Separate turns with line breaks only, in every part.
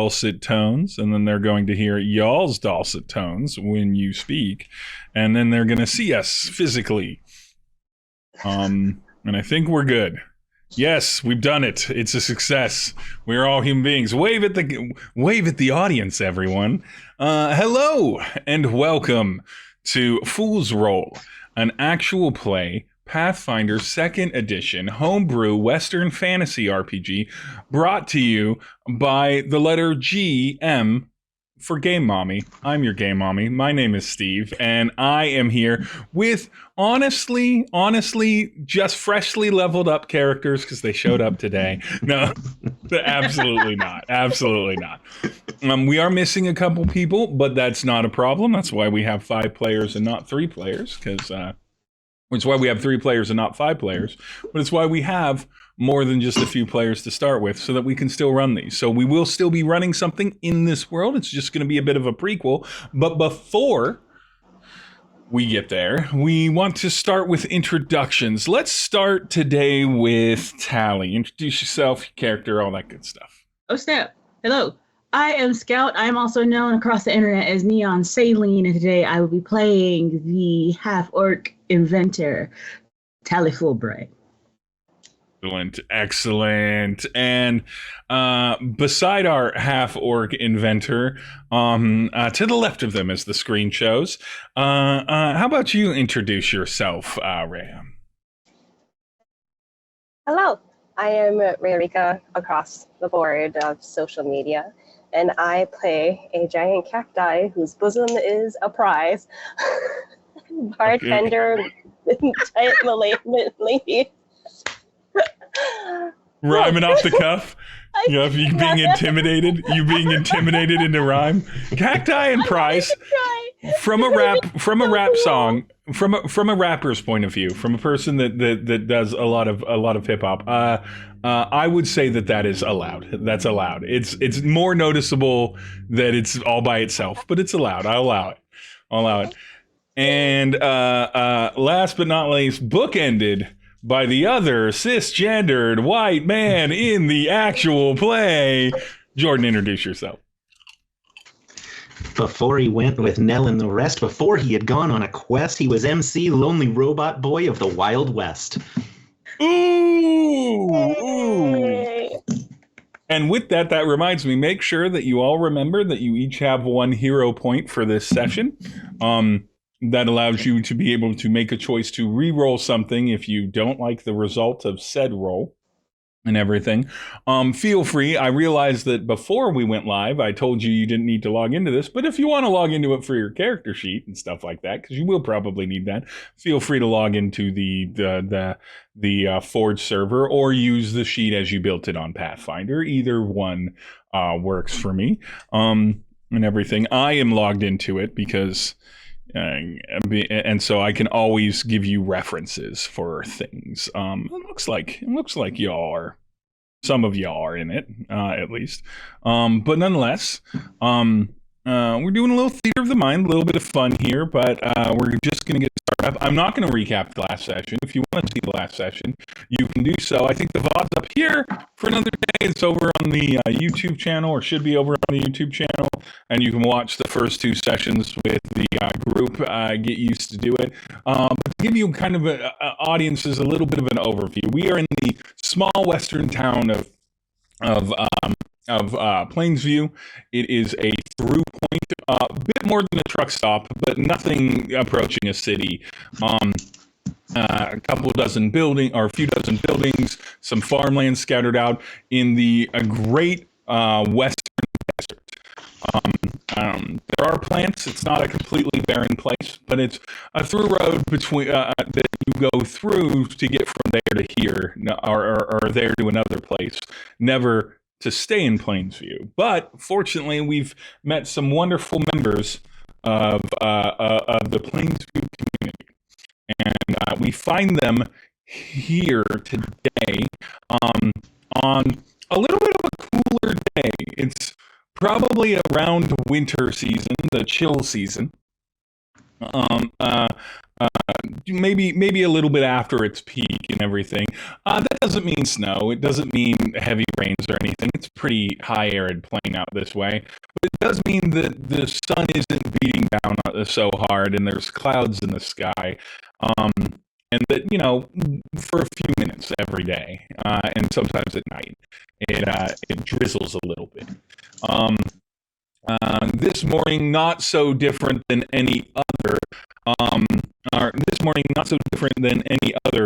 dulcet tones, and then they're going to hear y'all's dulcet tones when you speak, and then they're going to see us physically. And I think we're good. Yes, we've done it. It's a success. We're all human beings. Wave at the audience, everyone. Hello and welcome to Fool's Roll, an actual play Pathfinder 2nd edition homebrew Western fantasy RPG brought to you by the letter G, M for Game Mommy. I'm your Game Mommy. My name is Steve, and I am here with honestly, just freshly leveled up characters because they showed up today. No, absolutely not. Absolutely not. We are missing a couple people, but that's not a problem. That's why we have 5 players and not 3 players, because which is why we have 3 players and not 5 players, but it's why we have more than just a few players to start with so that we can still run these. So we will still be running something in this world. It's just going to be a bit of a prequel. But before we get there, we want to start with introductions. Let's start today with Talley. Introduce yourself, your character, all that good stuff.
Oh, snap. Hello. I am Scout. I am also known across the internet as Neon Saline, and today I will be playing the half-orc inventor, Talley Fulbright.
Excellent. And beside our half-orc inventor, to the left of them as the screen shows, how about you introduce yourself, Rhea?
Hello. I am Rhea across the board of social media, and I play a giant cacti whose bosom is a prize. Bartender, giant Malay lady.
Rhyming off the cuff. You know, you being intimidated. You being intimidated into rhyme. Cacti and prize. From a rap song. From a rapper's point of view, from a person that does a lot of hip hop. I would say that is allowed. That's allowed. It's more noticeable that it's all by itself, but it's allowed. I'll allow it. And last but not least, bookended by the other cisgendered white man in the actual play. Jordan, introduce yourself.
Before he went with Nell and the rest, before he had gone on a quest, he was MC Lonely Robot Boy of the Wild West.
Ooh! And with that reminds me, make sure that you all remember that you each have 1 hero point for this session. That allows you to be able to make a choice to re-roll something if you don't like the result of said roll and everything. Feel free. I realized that before we went live, I told you didn't need to log into this, but if you want to log into it for your character sheet and stuff like that, because you will probably need that, feel free to log into the Forge server or use the sheet as you built it on Pathfinder. Either one works for me. And everything. I am logged into it because and so I can always give you references for things. It looks like y'all are, some of y'all are in it, at least. But nonetheless, we're doing a little theater of the mind, a little bit of fun here, but we're just going to get started. I'm not going to recap the last session. If you want to see the last session, you can do so. I think the VOD's up here for another day. It's over on the YouTube channel, or should be over on the YouTube channel, and you can watch the first 2 sessions with the group. Get used to do it. But to give you kind of audiences a little bit of an overview, we are in the small western town of Plainsview. It is a through point, a bit more than a truck stop, but nothing approaching a city. A couple dozen a few dozen buildings, some farmland scattered out in the great western desert. There are plants. It's not a completely barren place, but it's a through road between that you go through to get from there to here, or there to another place. Never to stay in Plainsview. But fortunately, we've met some wonderful members of the Plainsview community, and we find them here today on a little bit of a cooler day. It's probably around winter season, the chill season. maybe a little bit after its peak and everything. That doesn't mean snow. It doesn't mean heavy rains or anything. It's pretty high arid plain out this way. But it does mean that the sun isn't beating down so hard and there's clouds in the sky. And that, you know, for a few minutes every day, and sometimes at night, it drizzles a little bit. This morning, not so different than any other. This morning, not so different than any other.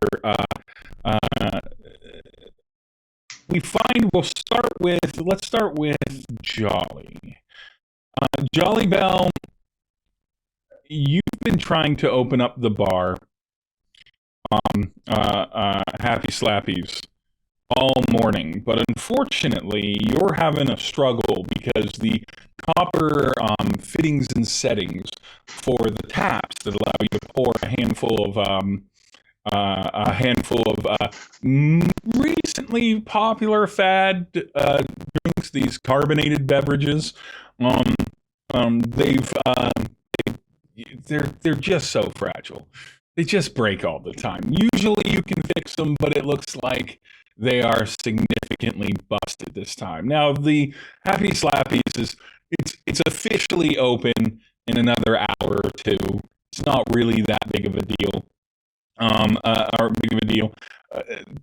We find let's start with Jolli. Jolli Bell, you've been trying to open up the bar. Happy Slappies all morning, but unfortunately you're having a struggle because the copper fittings and settings for the taps that allow you to pour a handful of recently popular fad drinks, these carbonated beverages, they're just so fragile. They just break all the time. Usually you can fix them, but it looks like they are significantly busted this time. Now, the Happy Slappies it's officially open in another hour or two. It's not really that big of a deal,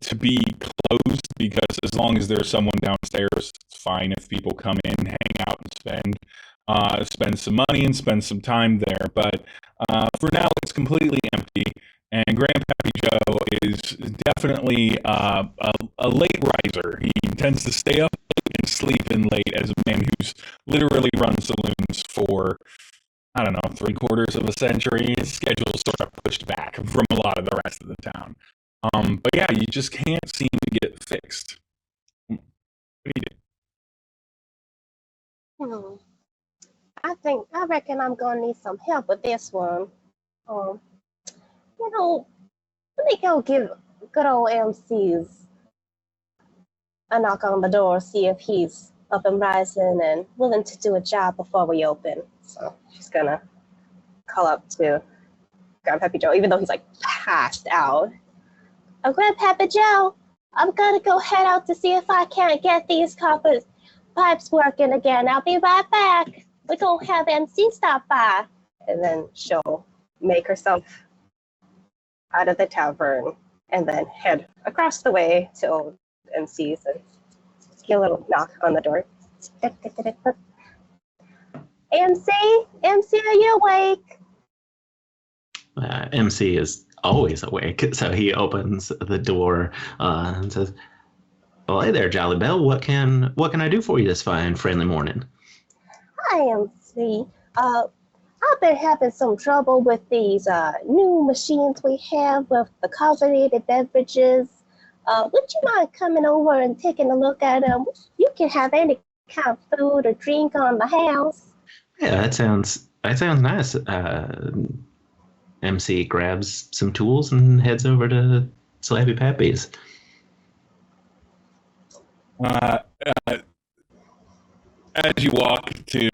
to be closed, because as long as there's someone downstairs, it's fine if people come in, hang out, and spend some money and spend some time there. But for now, it's completely empty. And Grandpappy Joe is definitely a late riser. He tends to stay up late and sleep in late as a man who's literally run saloons for, I don't know, 3/4 of a century. His schedule's sort of pushed back from a lot of the rest of the town. But yeah, you just can't seem to get fixed. What do you do?
I reckon I'm gonna need some help with this one. Let me go give good old MC's a knock on the door, see if he's up and rising and willing to do a job before we open. So she's gonna call up to Grandpappy Joe, even though he's like passed out. Grandpappy Joe, I'm gonna go head out to see if I can't get these copper pipes working again. I'll be right back. We're gonna have MC stop by. And then she'll make herself out of the tavern and then head across the way to old MC's and get a little knock on the door. MC, are you awake?
MC is always awake, so he opens the door and says, "Well, hey there, Jolli Bell. What can I do for you this fine, friendly morning?"
Hi, MC. I've been having some trouble with these new machines we have with the carbonated beverages. Would you mind coming over and taking a look at them? You can have any kind of food or drink on the house.
Yeah, that sounds nice. MC grabs some tools and heads over to Slappy Pappy's.
As you walk to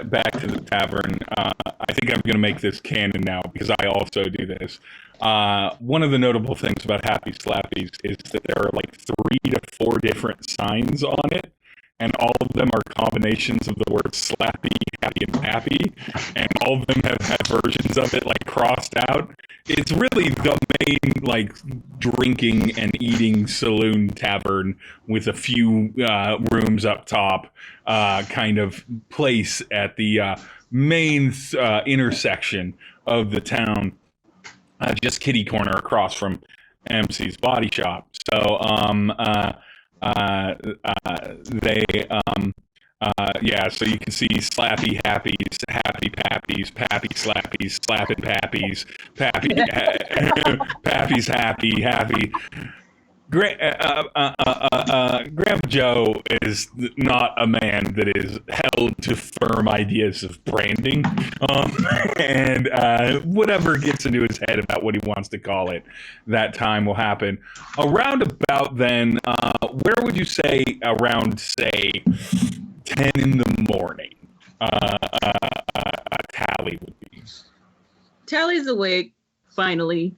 back to the tavern, I think I'm going to make this canon now because I also do this. One of the notable things about Happy Slappies is that there are like 3 to 4 different signs on it, and all of them are combinations of the words slappy, happy, and pappy, and all of them have had versions of it like crossed out. It's really the main like drinking and eating saloon tavern with a few rooms up top kind of place at the main intersection of the town, just kitty corner across from MC's body shop. So so you can see Slappy Happies, Happy Pappies, Pappy Slappies, Slappin' Pappies, Pappy, Pappy's Happy. Grandpa Joe is not a man that is held to firm ideas of branding, and whatever gets into his head about what he wants to call it, that time will happen. Around about then, where would you say around, say, 10 in the morning, a tally would be?
Tally's awake finally.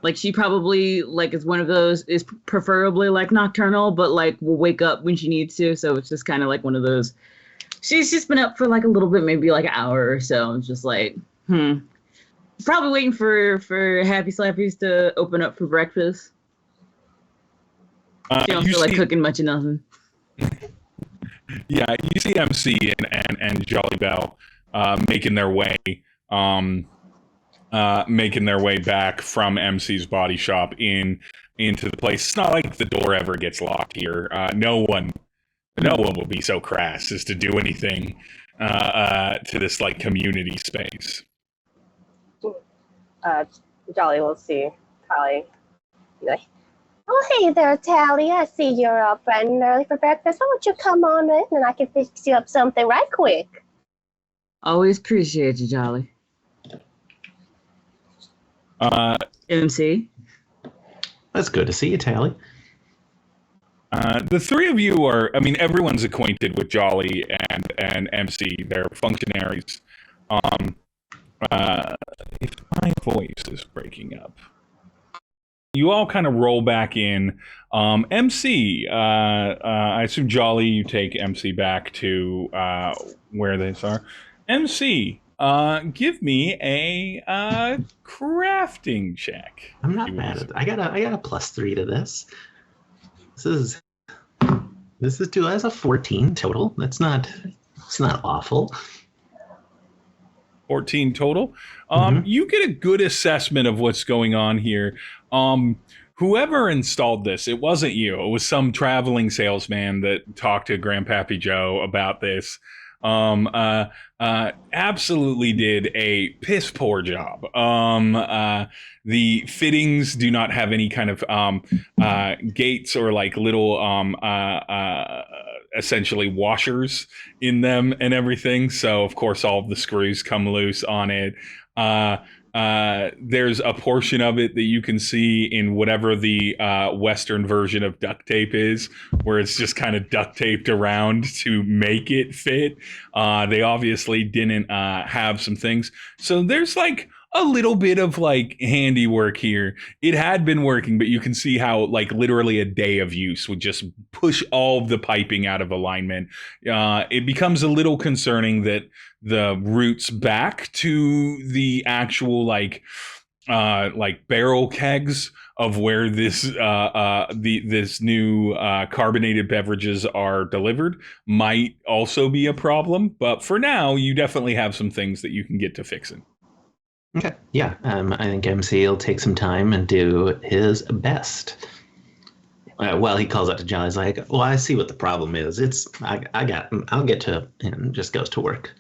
Like she probably like is one of those is preferably like nocturnal, but like will wake up when she needs to. So it's just kind of like one of those. She's just been up for like a little bit, maybe like an hour or so. It's just like, probably waiting for Happy Slappies to open up for breakfast. She don't feel like cooking much of nothing.
Yeah, you see MC and Jolli Bell making their way back from MC's body shop into the place. It's not like the door ever gets locked here. No one will be so crass as to do anything to this like community space.
Jolly will see Tally. Like, oh, hey there, Tally. I see you're up bright and early for breakfast. Why don't you come on in and I can fix you up something right quick?
Always appreciate you, Jolly. MC?
That's good to see you, Tally.
The three of you are, I mean, everyone's acquainted with Jolly and MC. They're functionaries. If my voice is breaking up. You all kind of roll back in. MC, I assume Jolly, you take MC back to where they are. MC, give me a crafting check.
I'm not mad at it. I got a +3 to this. This is that's a 14 total. It's not awful.
14 total. You get a good assessment of what's going on here. Whoever installed this, it wasn't you. It was some traveling salesman that talked to Grandpappy Joe about this. Absolutely did a piss poor job. The fittings do not have any kind of gates or like little essentially washers in them and everything. So of course all of the screws come loose on it. There's a portion of it that you can see in whatever the Western version of duct tape is, where it's just kind of duct taped around to make it fit. They obviously didn't have some things. So there's like a little bit of like handiwork here. It had been working, but you can see how like literally a day of use would just push all of the piping out of alignment. It becomes a little concerning that the routes back to the actual like barrel kegs of where this this new carbonated beverages are delivered might also be a problem. But for now, you definitely have some things that you can get to fixing.
Okay, yeah, I think MC will take some time and do his best. Well, he calls out to Jolly. He's like, "Well, I see what the problem is. I'll get to it," and just goes to work.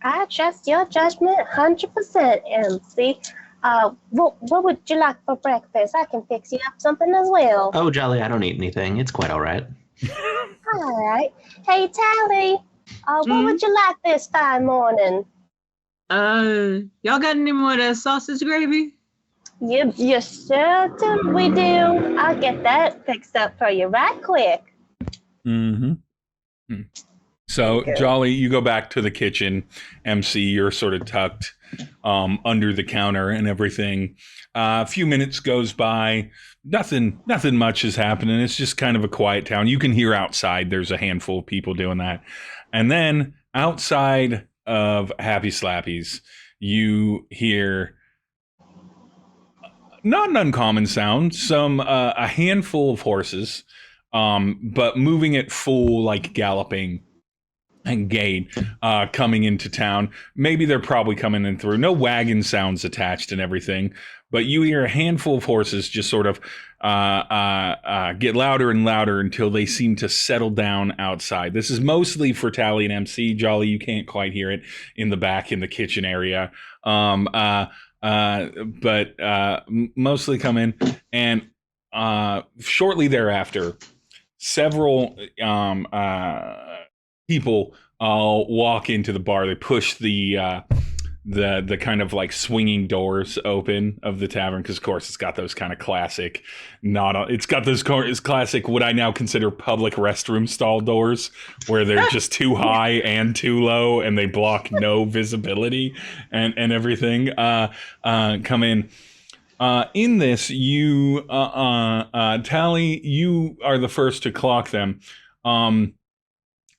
I trust your judgment 100%, MC. What would you like for breakfast? I can fix you up something as well.
Oh, Jolly, I don't eat anything. It's quite all right.
All right. Hey, Tally, what would you like this fine morning?
Y'all got any more of that sausage gravy?
You certain we do. I'll get that fixed up for you right quick.
So, Jolly, you go back to the kitchen. MC, you're sort of tucked under the counter and everything. A few minutes goes by. Nothing much is happening. It's just kind of a quiet town. You can hear outside. There's a handful of people doing that. And then outside of Happy Slappies, you hear not an uncommon sound, a handful of horses, but moving at full, like galloping and gait, coming into town. Maybe they're probably coming in through. No wagon sounds attached and everything, but you hear a handful of horses just sort of get louder and louder until they seem to settle down outside. This is mostly for Tally and MC. Jolly, you can't quite hear it in the back in the kitchen area. But mostly come in, and shortly thereafter, several people walk into the bar. They push the the kind of like swinging doors open of the tavern, because of course it's got those kind of classic it's got those classic what I now consider public restroom stall doors, where they're just too high and too low and they block no visibility and everything. Come in. In this, you Talley, you are the first to clock them.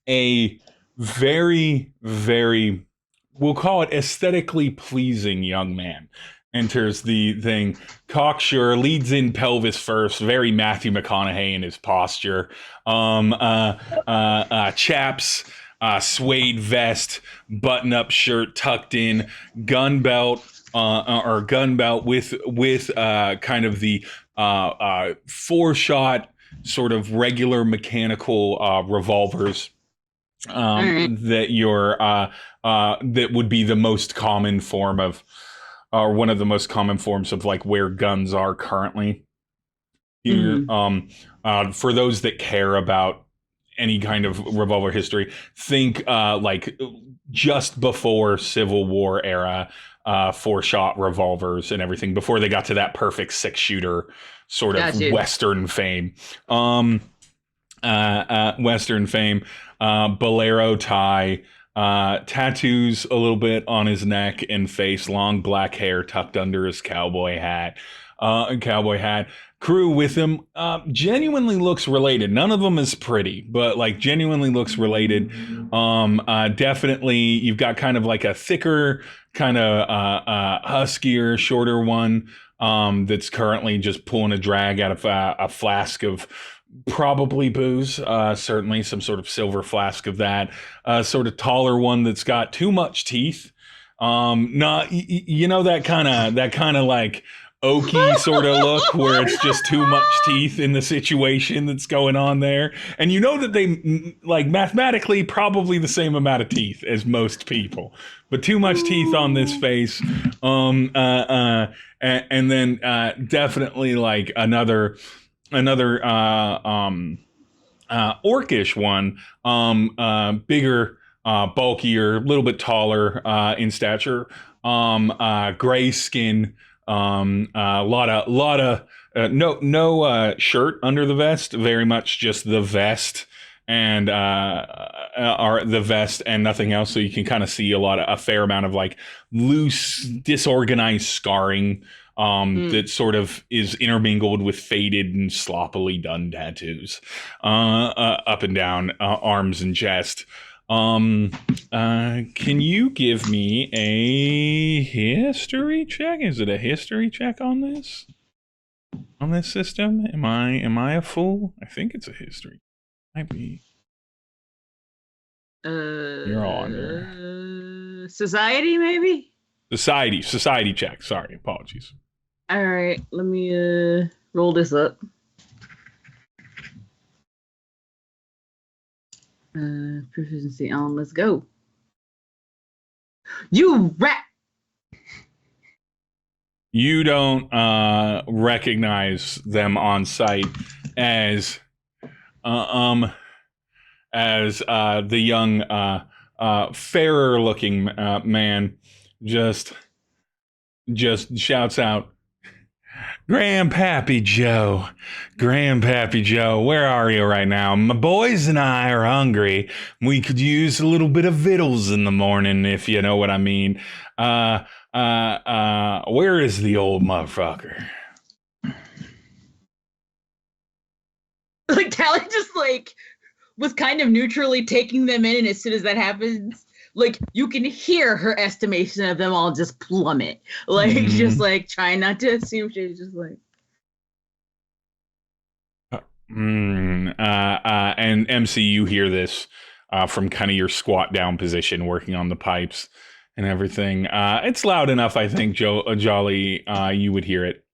A very, very, we'll call it aesthetically pleasing young man enters the thing. Cocksure, leads in pelvis first, very Matthew McConaughey in his posture. Chaps, suede vest, button-up shirt tucked in, gun belt with kind of the 4-shot sort of regular mechanical revolvers. That would be the most common form of, or one of the most common forms of like where guns are currently here. For those that care about any kind of revolver history, think like just before Civil War era, 4-shot revolvers and everything, before they got to that perfect 6-shooter sort of Western fame. Western fame, bolero tie, tattoos a little bit on his neck and face, long black hair tucked under his cowboy hat. Crew with him genuinely looks related. None of them is pretty, but like genuinely looks related. Definitely you've got kind of like a thicker, kind of huskier, shorter one that's currently just pulling a drag out of a flask of probably booze, certainly some sort of silver flask of that. Sort of taller one that's got too much teeth. Not that kind of like oaky sort of look where it's just too much teeth in the situation that's going on there, and you know that they like mathematically probably the same amount of teeth as most people, but too much teeth on this face. And then definitely like another orcish one, bigger, bulkier, a little bit taller in stature, gray skin, no shirt under the vest, very much just the vest and the vest and nothing else. So you can kind of see a fair amount of like loose, disorganized scarring that sort of is intermingled with faded and sloppily done tattoos up and down arms and chest. Can you give me a history check? Is it a history check on this? On this system? Am I a fool? I think it's a history. Might be. You're on.
Society, maybe?
Society check. Sorry, apologies.
All right, let me roll this up. Proficiency on, let's go. You rat!
You don't recognize them on sight as the young fairer looking man just shouts out, Grandpappy Joe, where are you right now? My boys and I are hungry. We could use a little bit of victuals in the morning, if you know what I mean. Where is the old motherfucker?
Like, Talley just, like, was kind of neutrally taking them in, and as soon as that happens, like, you can hear her estimation of them all just plummet. Like, just, like, trying not to assume she's just, like...
And MC, you hear this from kind of your squat down position, working on the pipes and everything. It's loud enough, I think, Jolly, you would hear it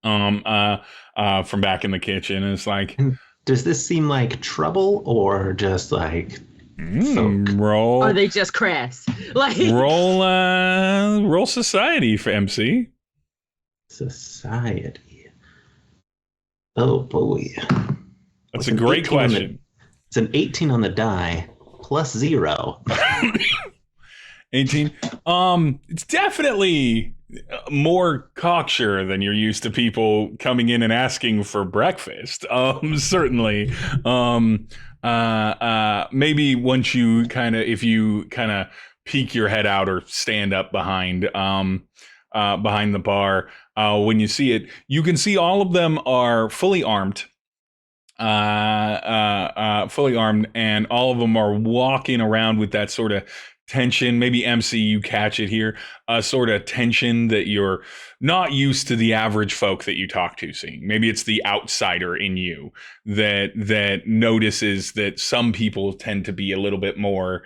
from back in the kitchen. It's like...
Does this seem like trouble or just like...
roll.
Or they just crass. Like
roll society for MC.
Society. Oh boy.
That's a great question.
It's an 18 on the die plus 0.
18. It's definitely more cocksure than you're used to people coming in and asking for breakfast. Certainly. Maybe once you if you kind of peek your head out or stand up behind the bar, when you see it, you can see all of them are fully armed. And all of them are walking around with that sort of tension. Maybe MC, you catch it here, a sort of tension that you're not used to the average folk that you talk to seeing. Maybe it's the outsider in you that notices that some people tend to be a little bit more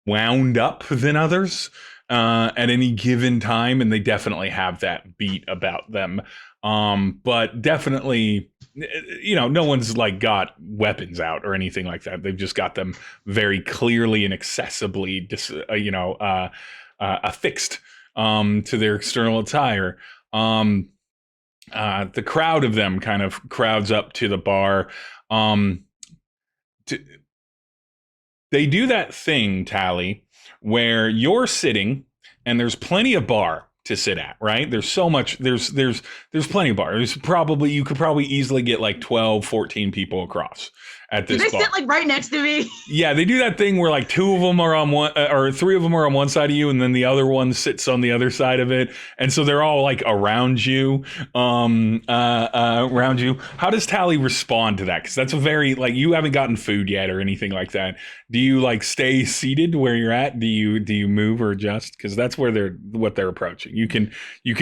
wound up than others at any given time, and they definitely have that beat about them. But definitely, no one's like got weapons out or anything like that. They've just got them very clearly and accessibly, affixed to their external attire. The crowd of them kind of crowds up to the bar. They do that thing, Talley, where you're sitting and there's plenty of bar to sit at, right? There's so much, there's plenty of bar. You could probably easily get like 12, 14 people across at this bar.
Do they sit like right next to me?
Yeah, they do that thing where like two of them are on one, or three of them are on one side of you, and then the other one sits on the other side of it, and so they're all like around you, around you. How does Talley respond to that? Because that's a very, like, you haven't gotten food yet or anything like that. Do you like stay seated where you're at? Do you move or adjust? Because that's where they're approaching. You can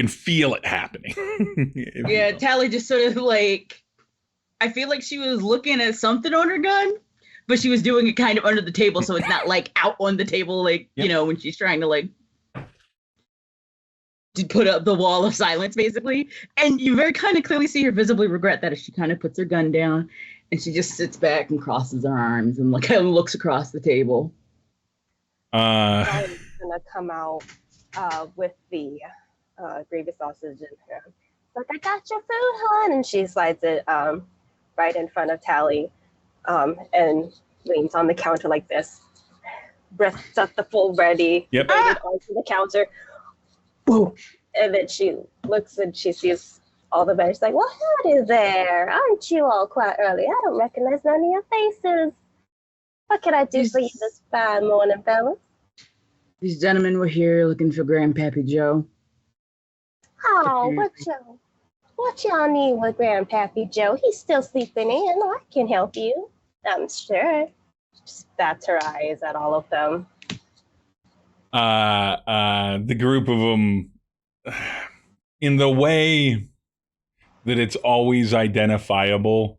feel it happening.
Yeah, Talley just sort of like, I feel like she was looking at something on her gun, but she was doing it kind of under the table, so it's not like out on the table, like, yep. When she's trying to like to put up the wall of silence, basically. And you very kind of clearly see her visibly regret that as she kind of puts her gun down and she just sits back and crosses her arms and kind of looks across the table.
I'm gonna come out with the gravy sausage in her. Like, I got your food, hon, and she slides it right in front of Talley, and leans on the counter like this. Breasts up the full ready,
yep.
Onto the counter. Boom. And then she looks and she sees all the men. She's like, well, howdy there. Aren't you all quite early? I don't recognize none of your faces. What can I do for you this fine morning, fellas?
These gentlemen were here looking for Grandpappy Joe.
Oh, what y'all need with Grandpappy Joe? He's still sleeping in. I can help you, I'm sure. Just bats her eyes at all of them.
The group of them, in the way that it's always identifiable,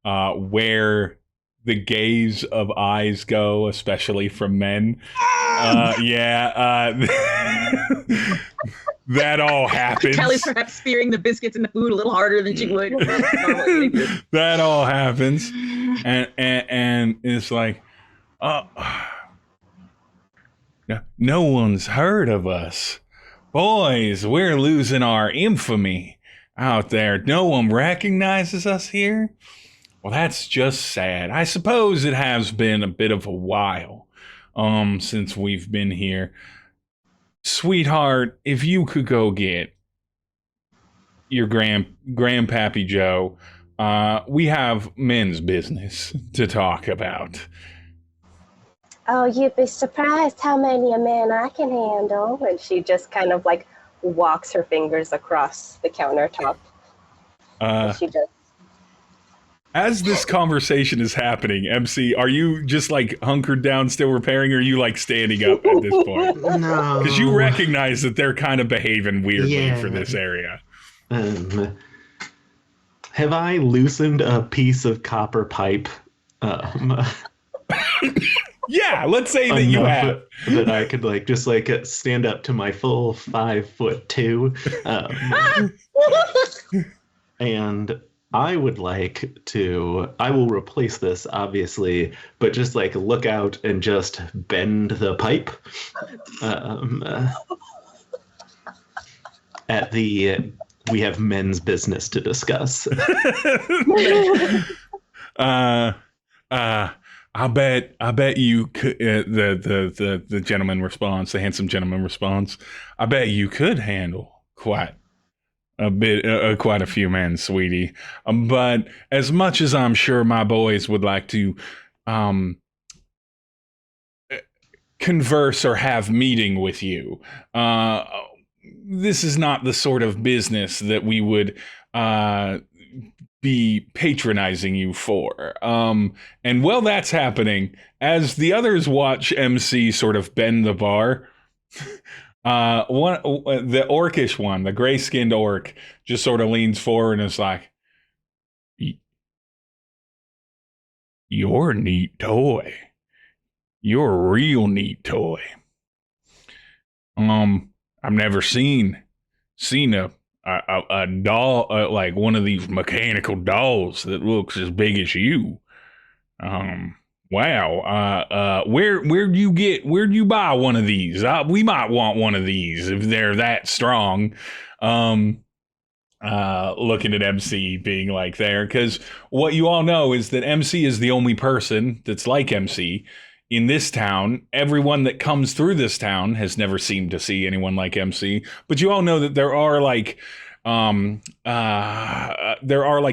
where the gaze of eyes go, especially from men. That all happens.
Talley's perhaps spearing the biscuits in the food a little harder than she would.
That all happens, and it's like, no one's heard of us, boys. We're losing our infamy out there. No one recognizes us here. Well, that's just sad. I suppose it has been a bit of a while since we've been here. Sweetheart, if you could go get your Grandpappy Joe, we have men's business to talk about.
Oh, you'd be surprised how many a man I can handle. And she just kind of like walks her fingers across the countertop. And she just...
As this conversation is happening, MC, are you just like hunkered down still repairing, or are you like standing up at this point?
No.
Because you recognize that they're kind of behaving weirdly for this area.
Have I loosened a piece of copper pipe?
Yeah, let's say that you have.
That I could like just like stand up to my full 5'2", and I would like to. I will replace this, obviously, but just like look out and just bend the pipe. At the we have men's business to discuss.
I bet you could. The gentleman responds. The handsome gentleman responds. I bet you could handle quite quite a few men, sweetie. But as much as I'm sure my boys would like to, converse or have meeting with you, this is not the sort of business that we would be patronizing you for. And while that's happening, as the others watch MC sort of bend the bar, the orcish one, the gray-skinned orc, just sort of leans forward and is like, "You're a neat toy. You're a real neat toy. I've never seen a doll, like one of these mechanical dolls that looks as big as you. Wow. Where'd you buy one of these? We might want one of these if they're that strong." Looking at MC being like there, because what you all know is that MC is the only person that's like MC in this town. Everyone that comes through this town has never seemed to see anyone like MC, but you all know that there are like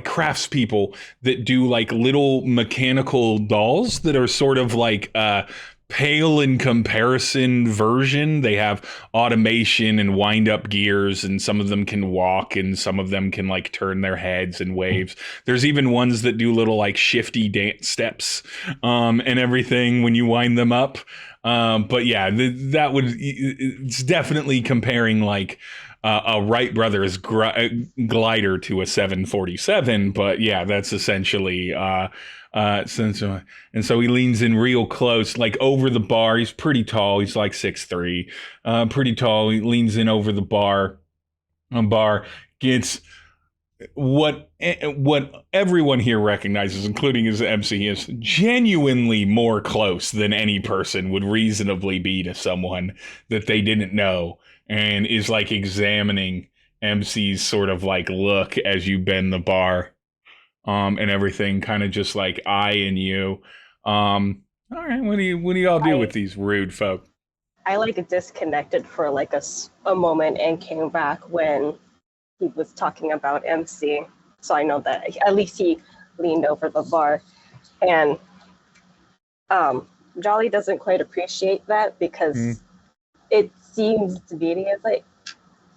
craftspeople that do like little mechanical dolls that are sort of like pale in comparison version. They have automation and wind up gears, and some of them can walk and some of them can like turn their heads and waves. There's even ones that do little like shifty dance steps and everything when you wind them up. But yeah, it's definitely comparing like a Wright Brothers glider to a 747. But yeah, that's essentially and so he leans in real close, like over the bar. He's pretty tall. He's like 6'3", pretty tall. He leans in over the bar. Gets what everyone here recognizes, including his MC, is genuinely more close than any person would reasonably be to someone that they didn't know, and is like examining MC's sort of like look as you bend the bar. And everything, kind of just like eyeing you. All right, what do you all do with these rude folk?
I like disconnected for like a moment and came back when he was talking about MC. So I know that at least he leaned over the bar. And Jolly doesn't quite appreciate that because it seems to be like,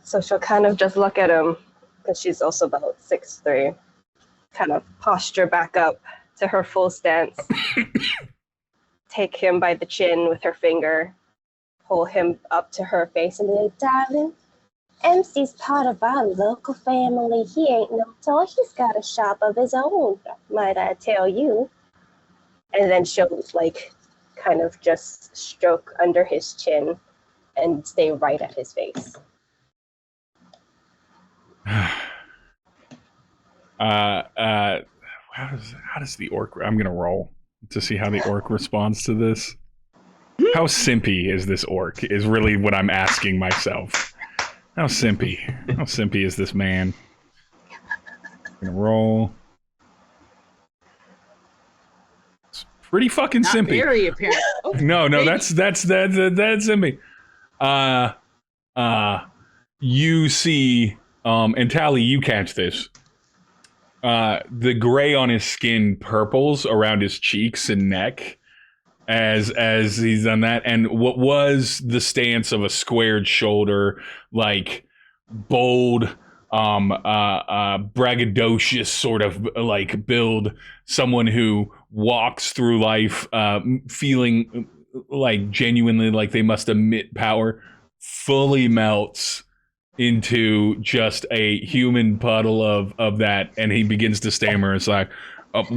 so she'll kind of just look at him because she's also about 6'3", kind of posture back up to her full stance, take him by the chin with her finger, pull him up to her face and be like, "Darling, MC's part of our local family. He ain't no toy. He's got a shop of his own, might I tell you." And then she'll like kind of just stroke under his chin and stay right at his face.
How does the orc? I'm gonna roll to see how the orc responds to this. How simpy is this orc? Is really what I'm asking myself. How simpy is this man? I'm gonna roll. It's pretty fucking
Not
simpy.
very apparent. Oh,
No, that's simpy. You see, and Talley, you catch this. The gray on his skin purples around his cheeks and neck as he's done that, and what was the stance of a squared shoulder, like bold, braggadocious sort of like build, someone who walks through life feeling like genuinely like they must emit power, fully melts into just a human puddle of that, and he begins to stammer. It's like, my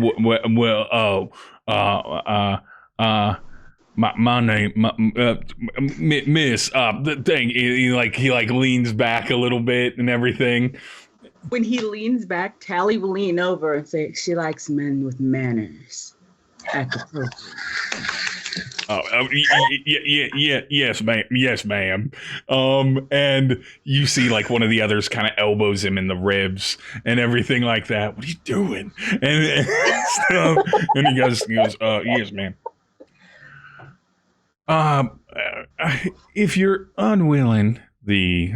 name, Miss, the thing. He leans back a little bit and everything.
When he leans back, Talley will lean over and say, "She likes men with manners." At the
Yes, ma'am. Yes, ma'am. And you see like one of the others kind of elbows him in the ribs and everything like that. What are you doing? And stuff. And he goes, yes, ma'am. If you're unwilling, the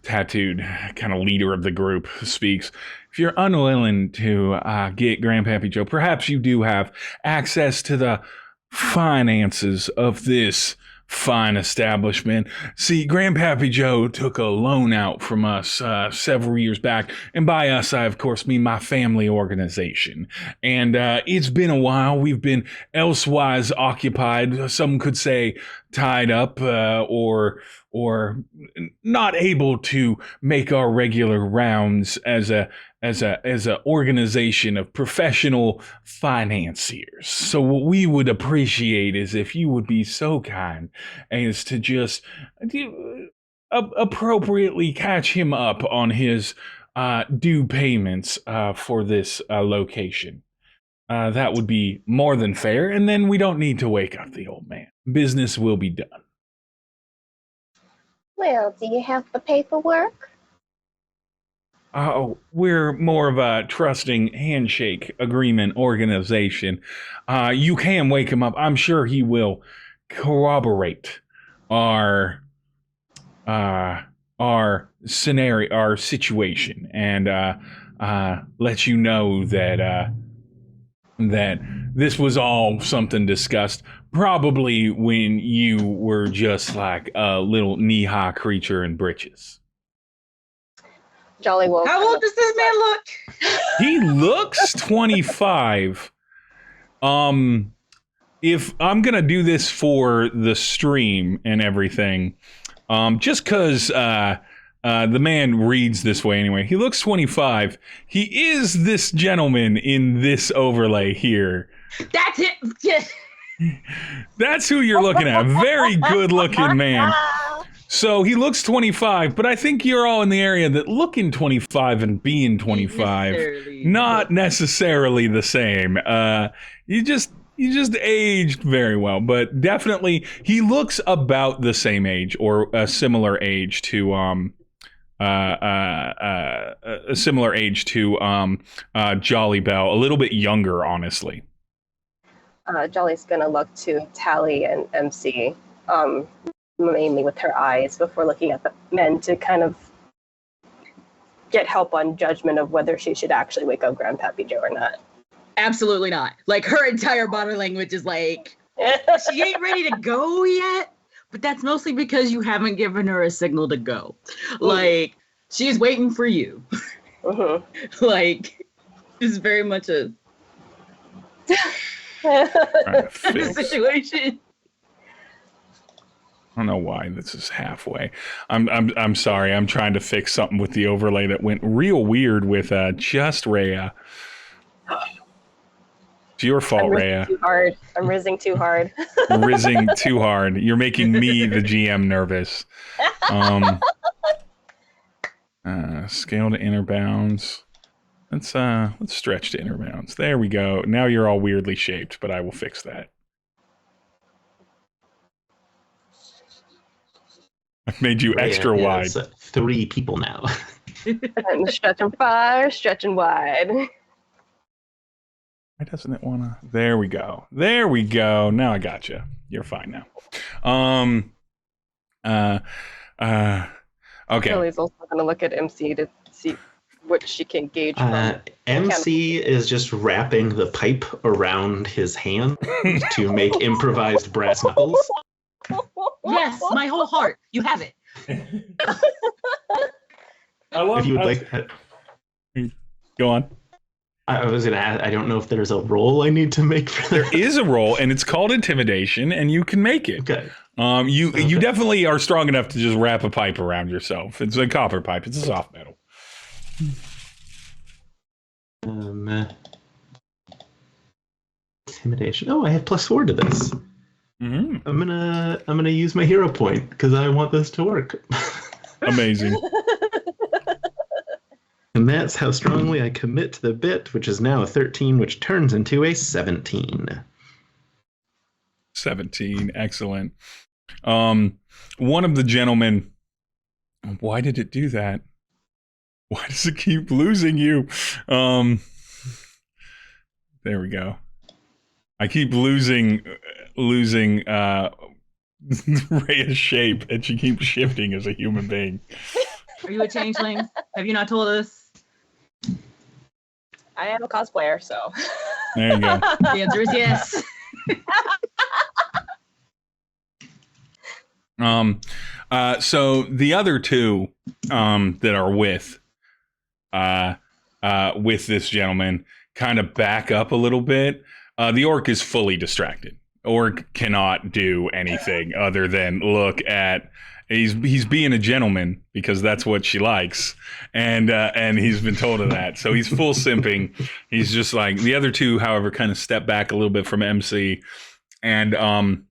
tattooed kind of leader of the group speaks. If you're unwilling to get Grandpappy Joe, perhaps you do have access to the finances of this fine establishment. See, Grandpappy Joe took a loan out from us several years back, and by us, I of course mean my family organization. And it's been a while. We've been elsewise occupied. Some could say tied up, or not able to make our regular rounds as a organization of professional financiers. So what we would appreciate is if you would be so kind as to just appropriately catch him up on his due payments for this location. That would be more than fair, and then we don't need to wake up the old man. Business will be done.
Well, do you have the paperwork?
Oh, we're more of a trusting handshake agreement organization. You can wake him up. I'm sure he will corroborate our scenario, our situation, and let you know that that this was all something discussed probably when you were just like a little knee-high creature in breeches.
Jolly will.
How old does this man look?
He looks 25. If I'm gonna do this for the stream and everything, just because the man reads this way anyway, he looks 25. He is this gentleman in this overlay here.
That's it.
That's who you're looking at. Very good looking man. So he looks 25, but I think you're all in the area that looking 25 and being 25, not necessarily the same. You just aged very well, but definitely he looks about the same age or a similar age to Jolli Bell, a little bit younger, honestly.
Jolly's gonna look to Talley and MC, mainly with her eyes before looking at the men to kind of get help on judgment of whether she should actually wake up Grandpappy Joe or not.
Absolutely not. Like, her entire body language is like, she ain't ready to go yet, but that's mostly because you haven't given her a signal to go. Like, she's waiting for you. Like, it's very much a situation.
I don't know why this is halfway. I'm sorry. I'm trying to fix something with the overlay that went real weird with just Rhea. It's your fault, Rhea.
Too hard. I'm rizzing too hard.
Rizzing too hard. You're making me, the GM, nervous. Scale to inner bounds. Let's stretch to inner bounds. There we go. Now you're all weirdly shaped, but I will fix that. I've made you extra wide.
3 people now.
I'm stretching far, stretching wide.
Why doesn't it want to? There we go. There we go. Now I got you. You're fine now. Okay.
Lily's also going to look at MC to see what she can gauge from.
MC is just wrapping the pipe around his hand to make improvised brass knuckles.
Yes, my whole heart. You have it.
I love.
If you would like,
go on.
I was gonna ask, I don't know if there's a roll I need to make for that.
There is a roll, and it's called intimidation, and you can make it.
Okay.
You definitely are strong enough to just wrap a pipe around yourself. It's a copper pipe. It's a soft metal.
Intimidation. Oh, I have +4 to this.
Mm-hmm.
I'm gonna use my hero point because I want this to work.
Amazing.
And that's how strongly I commit to the bit, which is now a 13, which turns into a 17.
17. Excellent. One of the gentlemen. Why did it do that? Why does it keep losing you? There we go. I keep losing Rhea's shape, and she keeps shifting as a human being.
Are you a changeling? Have you not told us?
I am a cosplayer, so.
There you go.
The answer is yes.
So the other two that are with this gentleman kind of back up a little bit. The orc is fully distracted. Orc cannot do anything other than look at. He's being a gentleman because that's what she likes, and he's been told of that. So he's full simping. He's just like the other two, however, kind of step back a little bit from MC, and the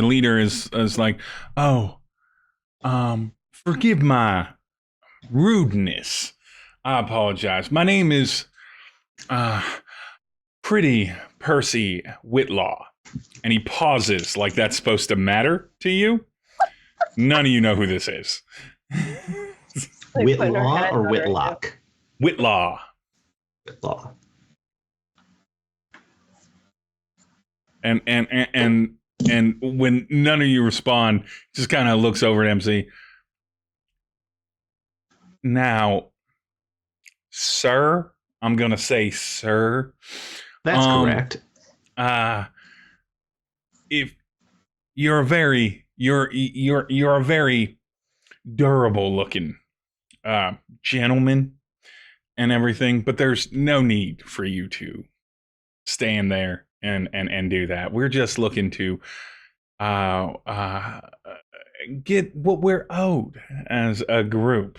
leader is like, oh, forgive my rudeness. I apologize. My name is Pretty Percy Whitlaw. And he pauses like that's supposed to matter to you. None of you know who this is.
Whitlaw or Whitlock?
Whitlaw.
Whitlaw.
And when none of you respond, just kind of looks over at MC. Now, sir, I'm gonna say sir.
That's correct.
If you're a very durable looking gentleman and everything, but there's no need for you to stand there and do that. We're just looking to get what we're owed as a group.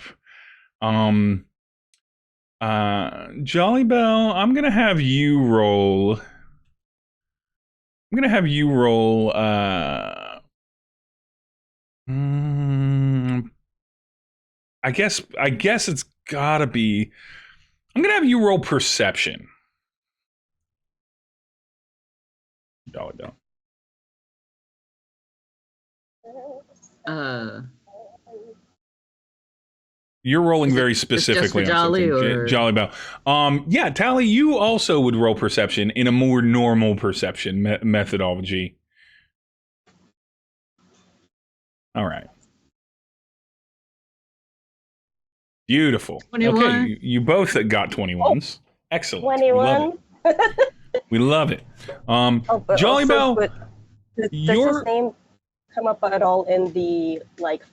Jolli Bell, I'm gonna have you roll. I guess it's gotta be. I'm gonna have you roll perception. Jolli Bell. You're rolling very specifically
just for
on
Jolly,
something.
or?
Jolli Bell. Yeah, Talley, you also would roll perception in a more normal perception methodology. All right. Beautiful.
21.
Okay, you both got 21s. Excellent.
21.
We love it.
But
Jolli Bell,
does his name come up at all in the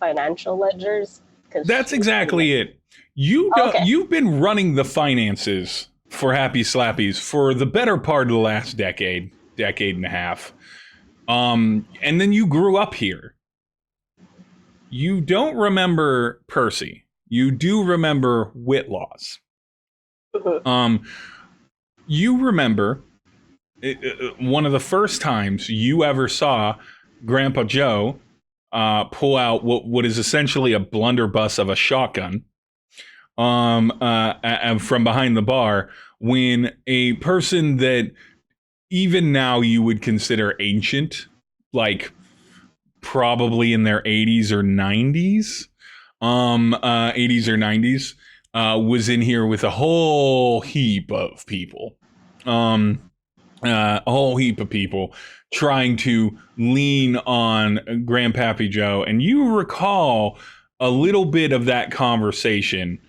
financial ledgers?
That's exactly it. You've been running the finances for Happy Slappies for the better part of the last decade and a half. And then you grew up here. You don't remember Percy. You do remember Whitlaws. You remember one of the first times you ever saw Grandpa Joe pull out what is essentially a blunderbuss of a shotgun from behind the bar, when a person that even now you would consider ancient, like probably in their 80s or 90s, was in here with a whole heap of people. A whole heap of people trying to lean on Grandpappy Joe. And you recall a little bit of that conversation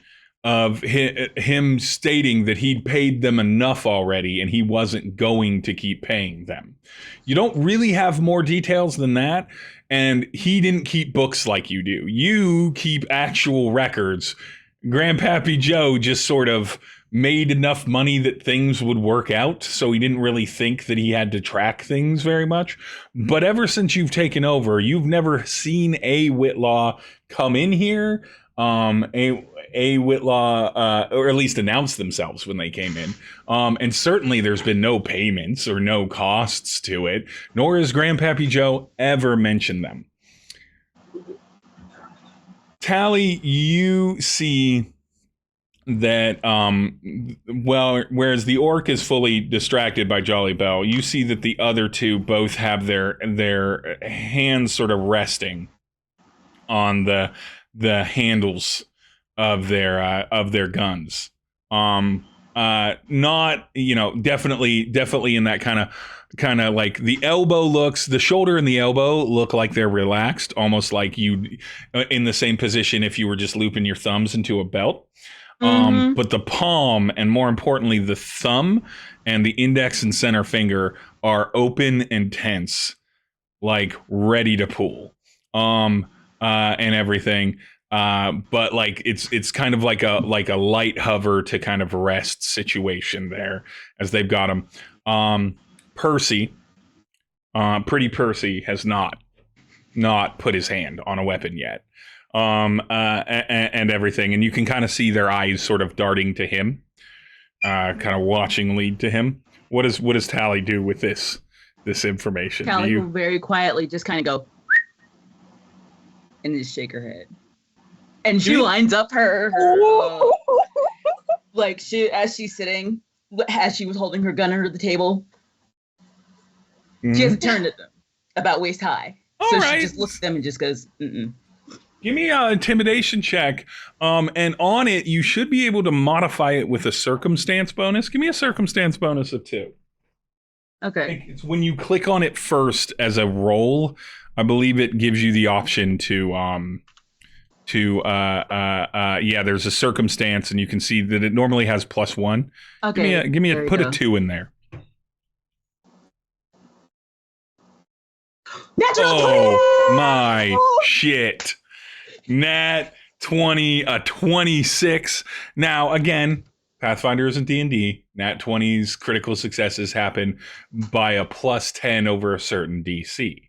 of him stating that he'd paid them enough already and he wasn't going to keep paying them. You don't really have more details than that. And he didn't keep books like you do. You keep actual records. Grandpappy Joe just sort of made enough money that things would work out, so he didn't really think that he had to track things very much. But ever since you've taken over, you've never seen a Whitlaw come in here, a Whitlaw, or at least announce themselves when they came in. And certainly there's been no payments or no costs to it, nor has Grandpappy Joe ever mentioned them. Talley, you see that well, whereas the orc is fully distracted by Jolli Bell, you see that the other two both have their hands sort of resting on the handles of their guns. Not, you know, definitely in that kind of like the shoulder and the elbow look like they're relaxed, almost like you in the same position if you were just looping your thumbs into a belt. But the palm, and more importantly, the thumb and the index and center finger are open and tense, like ready to pull, and everything. But like it's kind of like a light hover to kind of rest situation there as they've got him. Percy, pretty Percy has not put his hand on a weapon yet. And everything, and you can kind of see their eyes sort of darting to him, kind of watching lead to him. What does Talley do with this information?
Talley will very quietly just kind of go and just shake her head, and she lines up her like as she's sitting, as she was holding her gun under the table. She has it turned at them about waist high, so she just looks at them and just goes, "Mm-mm."
Give me an intimidation check, and on it, you should be able to modify it with a circumstance bonus. Give me a circumstance bonus of 2.
Okay.
It's when you click on it first as a roll, I believe it gives you the option there's a circumstance, and you can see that it normally has +1.
Okay.
Put a 2 in there.
Natural
20! My shit. Nat 20, a 26. Now, again, Pathfinder isn't D&D. Nat 20's critical successes happen by a +10 over a certain DC.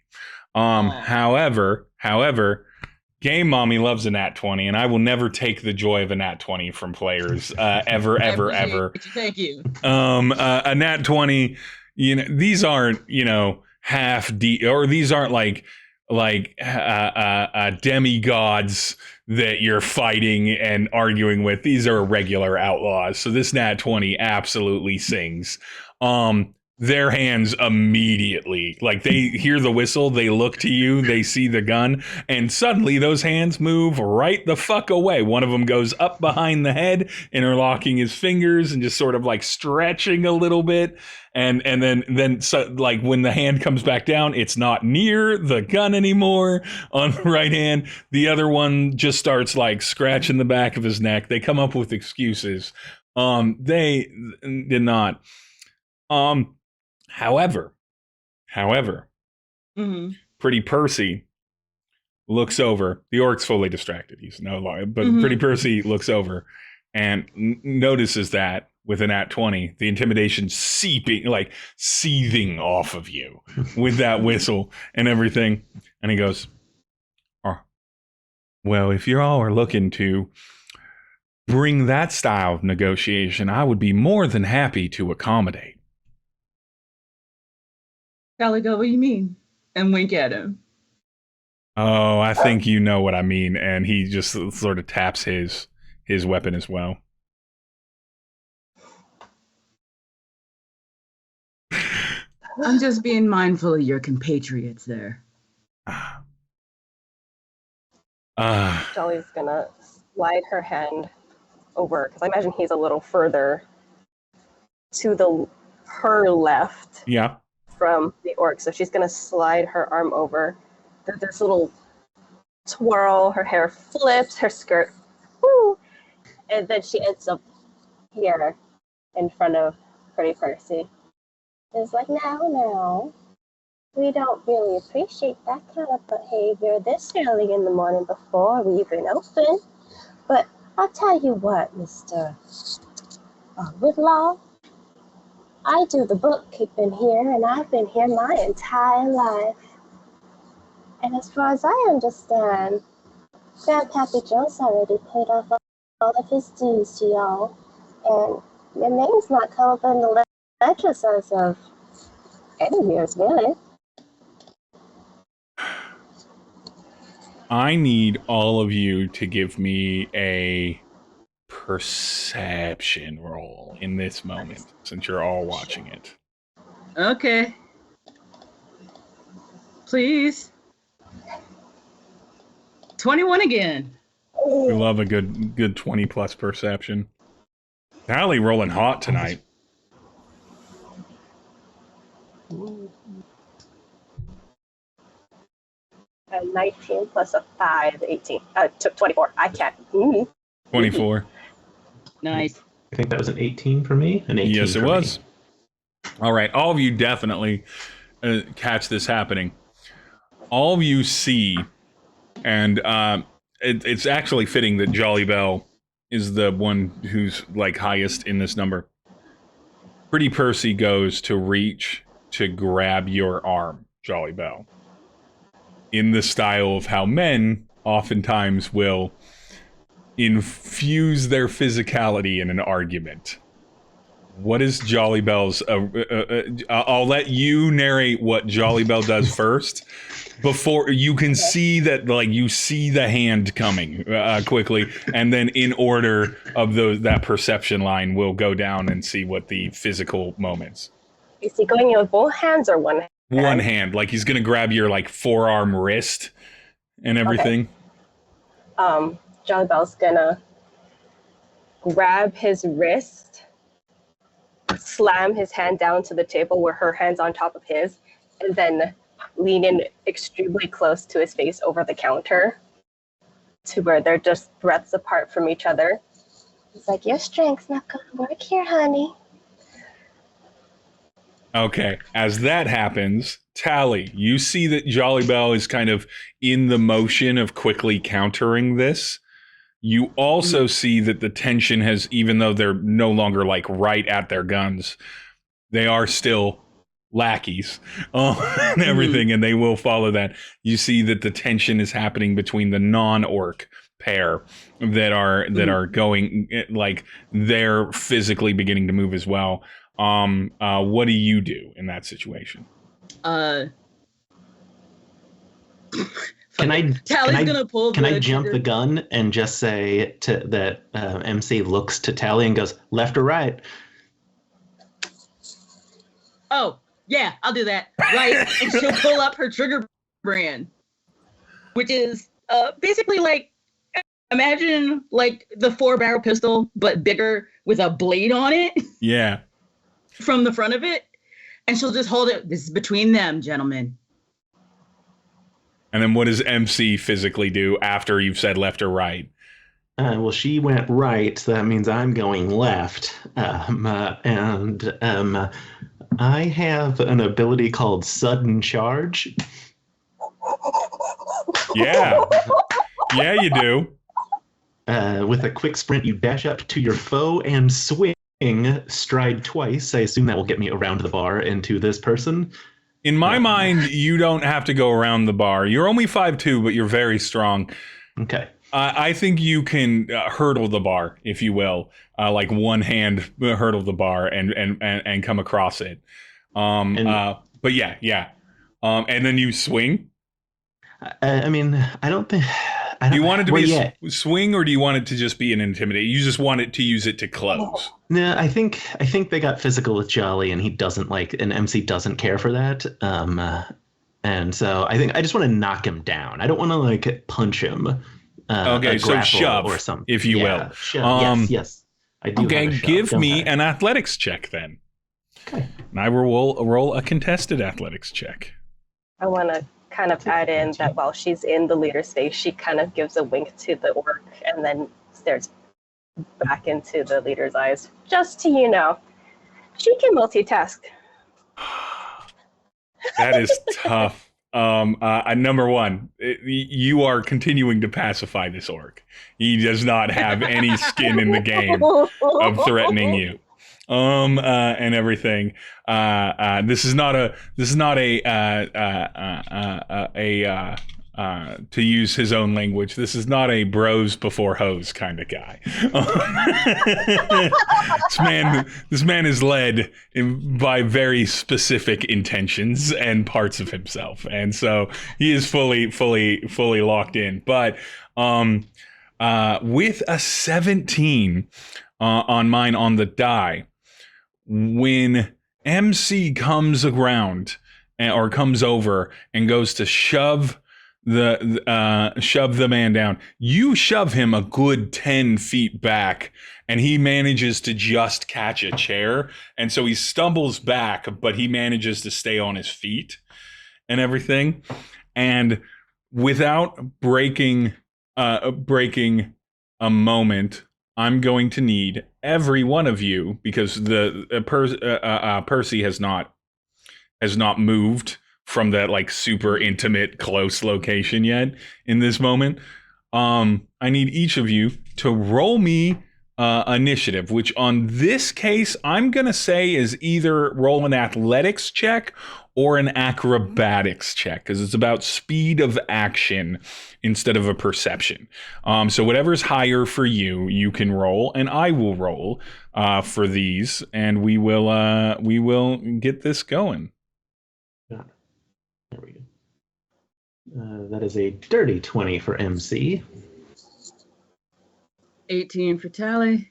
However, Game Mommy loves a Nat 20, and I will never take the joy of a Nat 20 from players, ever.
Thank you.
A Nat 20, you know, these aren't, you know, half D, or these aren't like demigods that you're fighting and arguing with. These are regular outlaws. So this Nat 20 absolutely sings. Their hands immediately, like they hear the whistle, they look to you, they see the gun, and suddenly those hands move right the fuck away. One of them goes up behind the head, interlocking his fingers and just sort of like stretching a little bit. And then so, like when the hand comes back down, it's not near the gun anymore on the right hand. The other one just starts like scratching the back of his neck. They come up with excuses. They did not. However, Pretty Percy looks over. The orc's fully distracted. He's no longer, but Pretty Percy looks over and notices that with an Nat 20, the intimidation seething off of you with that whistle and everything. And he goes, "Oh, well, if you all are looking to bring that style of negotiation, I would be more than happy to accommodate."
Talley go, "What do you mean?" And wink at him.
Oh, I think you know what I mean. And he just sort of taps his weapon as well.
I'm just being mindful of your compatriots there.
Jolly's gonna slide her hand over, because I imagine he's a little further to her left.
Yeah.
From the orc, so she's gonna slide her arm over. There's this little twirl, her hair flips, her skirt, woo, and then she ends up here in front of Pretty Percy. It's like, now, we don't really appreciate that kind of behavior this early in the morning before we even open. But I'll tell you what, Mr. Whitlaw, I do the bookkeeping here, and I've been here my entire life. And as far as I understand, Grandpappy Joe's already paid off all of his dues to y'all, and your name's not come up in the ledgers as of any years, really.
I need all of you to give me a perception roll in this moment, since you're all watching it.
Okay. Please. 21 again.
We love a good 20 plus perception. Talley rolling hot tonight.
19 plus a 5, 18. 24. I can't.
24.
Nice.
I think that was an 18 for me. An 18
Yes, it
for
was.
me.
All right, all of you definitely catch this happening. All of you see, and it's actually fitting that Jolli Bell is the one who's like highest in this number. Pretty Percy goes to reach to grab your arm, Jolli Bell, in the style of how men oftentimes will infuse their physicality in an argument. What is Jolli Bell's... I'll let you narrate what Jolli Bell does first, before you can see that, like, you see the hand coming quickly, and then in order of that perception line, we'll go down and see what the physical moments.
Is he going in with both hands or one hand?
One hand, like he's gonna grab your like forearm, wrist, and everything.
Okay. Jolli Bell's gonna grab his wrist, slam his hand down to the table where her hand's on top of his, and then lean in extremely close to his face over the counter to where they're just breaths apart from each other. He's like, your strength's not gonna work here, honey.
Okay, as that happens, Talley, you see that Jolli Bell is kind of in the motion of quickly countering this. You also see that the tension has, even though they're no longer like right at their guns, they are still lackeys and everything, and they will follow that. You see that the tension is happening between the non-orc pair that are going, like, they're physically beginning to move as well. What do you do in that situation?
Can I jump the gun and just say that MC looks to Talley and goes, left or right?
Oh, yeah, I'll do that. Right. And she'll pull up her trigger brand, which is basically like, imagine like the 4-barrel pistol, but bigger with a blade on it.
Yeah.
From the front of it. And she'll just hold it. This is between them, gentlemen.
And then what does MC physically do after you've said left or right?
Well, she went right, so that means I'm going left. And I have an ability called Sudden Charge.
Yeah. Yeah, you do.
With a quick sprint, you dash up to your foe and swing, stride twice. I assume that will get me around the bar into this person.
In my mind, you don't have to go around the bar. You're only 5'2", but you're very strong.
Okay.
I think you can hurdle the bar, if you will, like one hand hurdle the bar and come across it. But yeah. And then you swing.
I mean, I don't think.
Do you want it to be a swing, or do you want it to just be an intimidate? You just want it to use it to close.
No, I think they got physical with Jolly, and he doesn't like, and MC doesn't care for that. And so I think I just want to knock him down. I don't want to like punch him.
Okay, so shove,
or something,
if you will.
Shove. Yes. I do.
Okay, give me an athletics check then.
Okay.
And I will roll a contested athletics check.
I want to kind of add in that while she's in the leader's face, she kind of gives a wink to the orc and then stares back into the leader's eyes. Just to, she can multitask.
That is tough. Number one, you are continuing to pacify this orc. He does not have any skin in the game of threatening you. And everything. This is not a to use his own language, this is not a bros before hoes kind of guy. This man is led by very specific intentions and parts of himself, and so he is fully locked in. But with a 17 on mine on the die. When MC comes around or comes over and goes to shove the man down, you shove him a good 10 feet back, and he manages to just catch a chair, and so he stumbles back, but he manages to stay on his feet and everything. And without breaking a moment, I'm going to need every one of you, because Percy has not moved from that like super intimate close location yet in this moment. I need each of you to roll me initiative, which on this case I'm gonna say is either roll an athletics check or an acrobatics check, because it's about speed of action instead of a perception. So whatever's higher for you, you can roll, and I will roll for these, and we will get this going.
There we go. That is a dirty 20 for MC.
18 for Talley.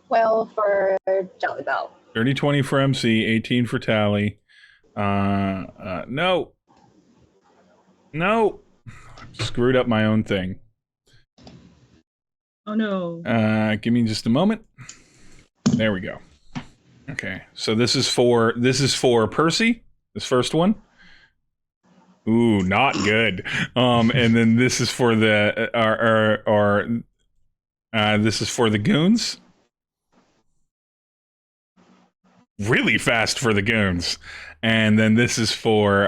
12 for Jolli Bell.
Dirty 20 for MC, 18 for Talley. No. Screwed up my own thing.
Oh no.
Give me just a moment. There we go. Okay, so this is for Percy, this first one. Ooh, not good. And then this is for the this is for the goons. Really fast for the goons. And then this is for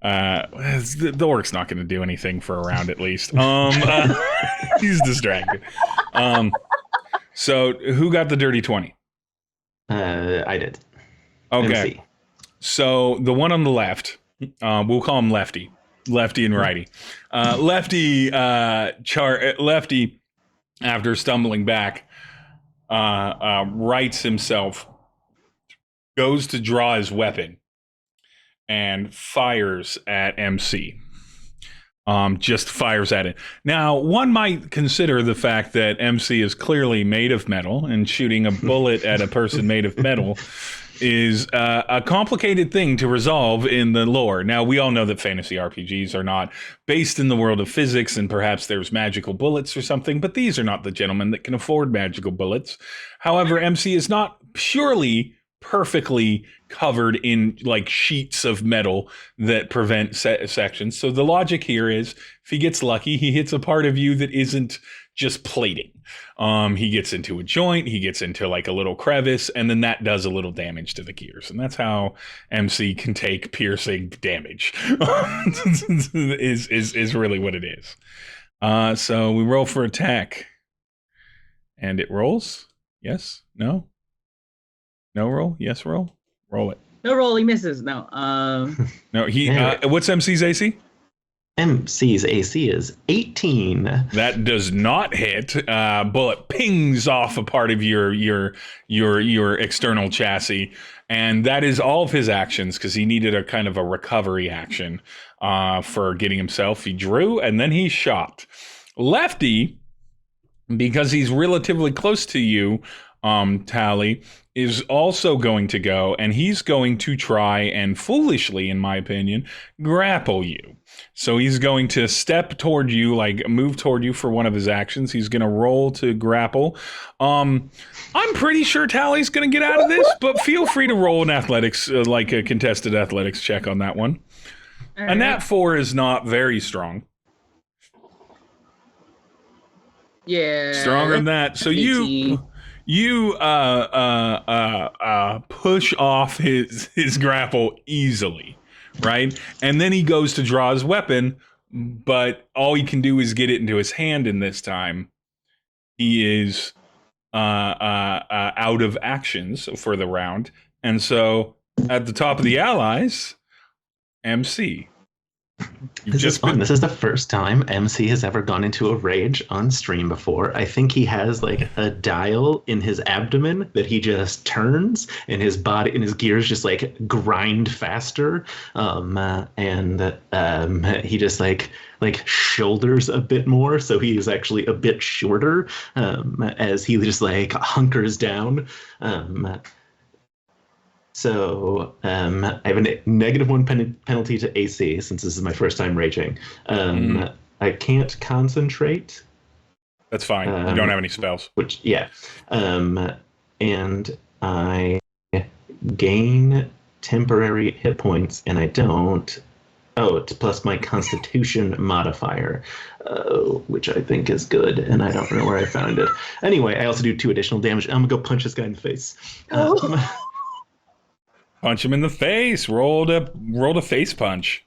the orc's not going to do anything for a round at least. He's distracted. So who got the dirty 20?
I did.
Okay.
MC.
So the one on the left, we'll call him Lefty and Righty. Lefty, after stumbling back, rights himself, goes to draw his weapon, and fires at MC. Just fires at it. Now, one might consider the fact that MC is clearly made of metal, and shooting a bullet at a person made of metal is a complicated thing to resolve in the lore. Now, we all know that fantasy RPGs are not based in the world of physics, and perhaps there's magical bullets or something, but these are not the gentlemen that can afford magical bullets. However, MC is not purely perfectly covered in like sheets of metal that prevent sections. So the logic here is, if he gets lucky, he hits a part of you that isn't just plating. He gets into a joint, he gets into like a little crevice, and then that does a little damage to the gears. And that's how MC can take piercing damage. is really what it is. So we roll for attack. And it rolls? Yes? No? No roll? Yes roll? Roll it.
No roll, he misses. No.
No, he. What's MC's AC?
MC's AC is 18.
That does not hit. Bullet pings off a part of your external chassis, and that is all of his actions, because he needed a kind of a recovery action for getting himself. He drew and then he shot. Lefty, because he's relatively close to you, Talley, is also going to go, and he's going to try and foolishly, in my opinion, grapple you. So he's going to step toward you, like move toward you for one of his actions. He's going to roll to grapple. I'm pretty sure Talley's going to get out of this, but feel free to roll an athletics, like a contested athletics check on that one.
All
And
right.
that 4 is not very strong.
Yeah.
Stronger than that. So
18.
you push off his grapple easily, right? And then he goes to draw his weapon, but all he can do is get it into his hand, and this time he is out of actions for the round. And so at the top of the allies, MC.
This is fun. This is the first time MC has ever gone into a rage on stream before. I think he has like a dial in his abdomen that he just turns, and his body and his gears just like grind faster. He just like shoulders a bit more, so he is actually a bit shorter as he just like hunkers down. So I have a -1 penalty to AC since this is my first time raging. I can't concentrate.
That's fine. You don't have any spells.
And I gain temporary hit points, and I don't. Oh, it's plus my Constitution modifier, which I think is good, and I don't know where I found it. Anyway, I also do 2 additional damage. I'm gonna go punch this guy in the face.
Punch him in the face. Roll a face punch.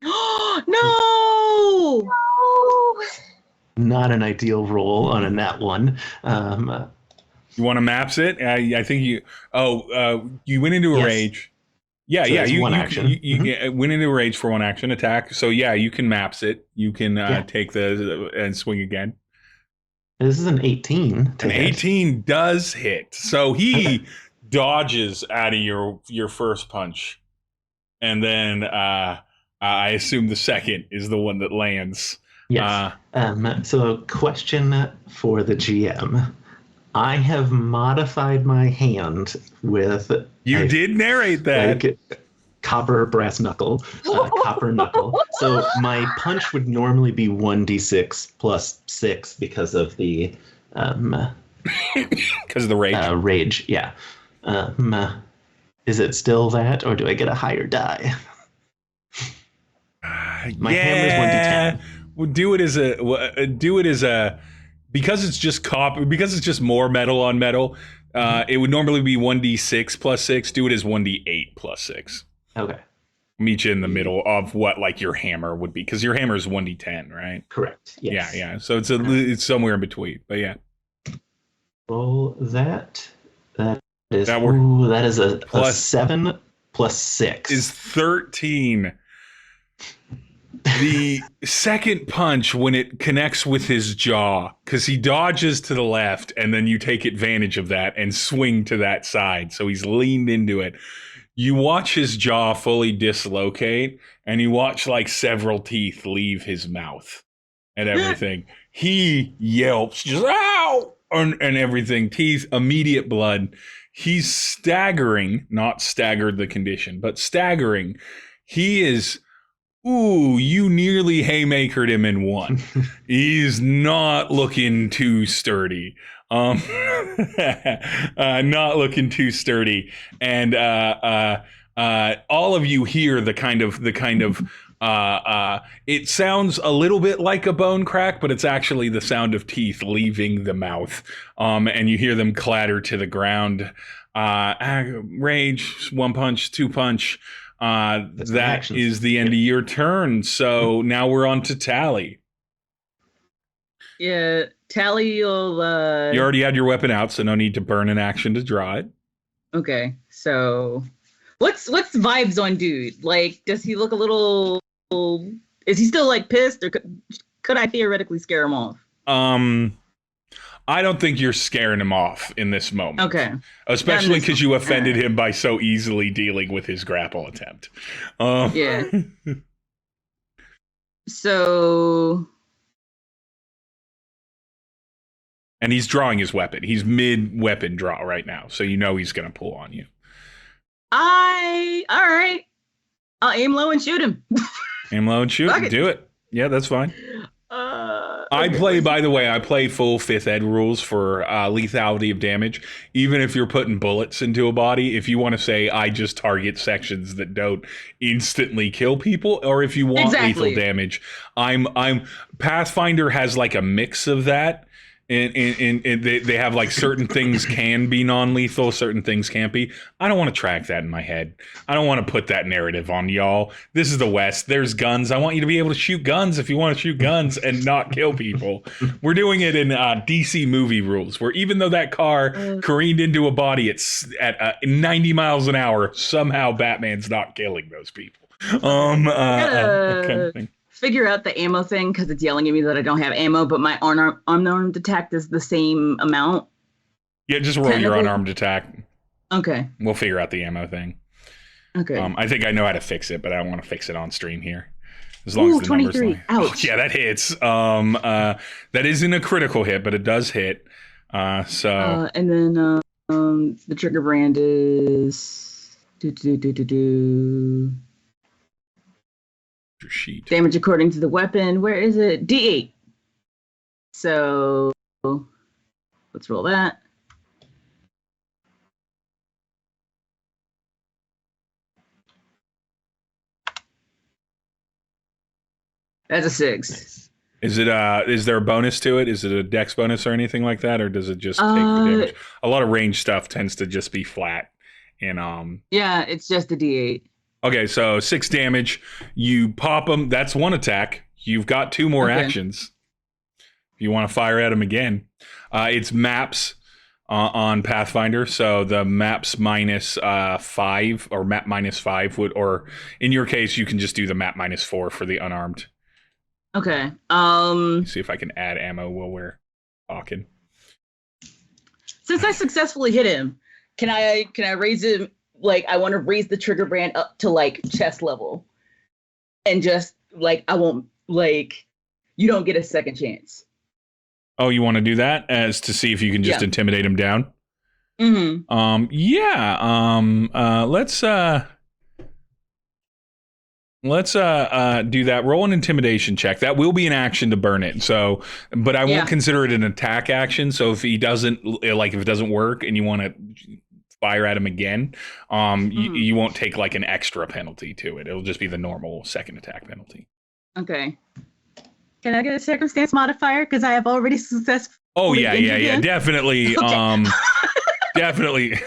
No!
Not an ideal roll on a nat 1.
You want to maps it? I think you. You went into a rage. Yeah,
so
You went into a rage for 1 action attack. So yeah, you can maps it. You can take and swing again.
This is an 18.
An 18 does hit. So he dodges out of your first punch, and then I assume the second is the one that lands.
Yes. So a question for the GM. I have modified my hand with...
You did narrate that.
Like, copper brass knuckle, copper knuckle. So my punch would normally be 1d6 plus 6 because of the...
because of the rage.
Rage, yeah. Is it still that, or do I get a higher die? My hammer's 1d10.
We'll do it as a because it's just copper, because it's just more metal on metal. It would normally be 1d6 plus 6. Do it as 1d8 plus 6.
Okay.
Meet you in the middle of what like your hammer would be, because your hammer is 1d10, right?
Correct. Yes.
Yeah. So it's somewhere in between, but yeah.
Roll that. That is a 7 plus 6
is 13. The second punch, when it connects with his jaw, because he dodges to the left, and then you take advantage of that and swing to that side. So he's leaned into it. You watch his jaw fully dislocate, and you watch like several teeth leave his mouth and everything. He yelps, just ow, and everything. Teeth, immediate blood. He's staggering, not staggered the condition, but staggering. He is... Ooh, you nearly haymakered him in one. He's not looking too sturdy. Not looking too sturdy. And all of you hear the kind of it sounds a little bit like a bone crack, but it's actually the sound of teeth leaving the mouth. And you hear them clatter to the ground. Rage, 1 punch, 2 punch. That is the end of your turn. So now we're on to Talley.
Yeah, Talley will...
You already had your weapon out, so no need to burn an action to draw it.
Okay, so... What's vibes on dude? Like, does he look a little... Is he still, like, pissed? Or could I theoretically scare him off?
I don't think you're scaring him off in this moment.
Okay.
Especially because you offended him by so easily dealing with his grapple attempt.
Yeah. So...
And he's drawing his weapon. He's mid-weapon draw right now, so you know he's going to pull on you.
All right. I'll aim low and shoot him.
Aim low and shoot him. Do it. Yeah, that's fine. I play full 5th ed rules for lethality of damage. Even if you're putting bullets into a body, if you want to say I just target sections that don't instantly kill people, or if you want lethal damage, I'm Pathfinder has like a mix of that. And they have like certain things can be non-lethal, certain things can't be. I don't want to track that in my head. I don't want to put that narrative on y'all. This is the West. There's guns. I want you to be able to shoot guns if you want to shoot guns and not kill people. We're doing it in DC movie rules, where even though that car careened into a body at 90 miles an hour, somehow Batman's not killing those people. That kind of
gotta
thing.
figure out the ammo thing because it's yelling at me that I don't have ammo, but my unarmed attack is the same amount.
Yeah, just roll your unarmed attack.
Okay.
We'll figure out the ammo thing.
Okay.
I think I know how to fix it, but I don't want to fix it on stream here. As long as the
23.
numbers
Ouch.
yeah, that hits. That isn't a critical hit, but it does hit.
And then the trigger brand is
Your sheet.
damage according to the weapon. Where is it? D8. So let's roll that. That's a 6.
Is it is there a bonus to it? Is it a dex bonus or anything like that, or does it just take the damage? A lot of range stuff tends to just be flat. And
yeah, it's just a D8.
okay, so 6 damage. You pop them. That's one attack. You've got 2 more actions. If you want to fire at them again, it's maps on Pathfinder. So the maps minus 5 or map minus 5 would, or in your case, you can just do the map minus 4 for the unarmed.
Okay.
See if I can add ammo while we're talking.
Since I successfully hit him, can I raise him? Like, I want to raise the trigger brand up to like chest level, and just like I won't like you don't get a second chance.
Oh, you want to do that as to see if you can just intimidate him down?
Mm-hmm.
Let's do that. Roll an intimidation check. That will be an action to burn it. So, but I won't consider it an attack action. So if he doesn't, like, if it doesn't work and you want to fire at him again, you won't take like an extra penalty to it. It'll just be the normal second attack penalty.
Okay. Can I get a circumstance modifier? Because I have already successfully.
Oh yeah, definitely.
Okay.
Definitely.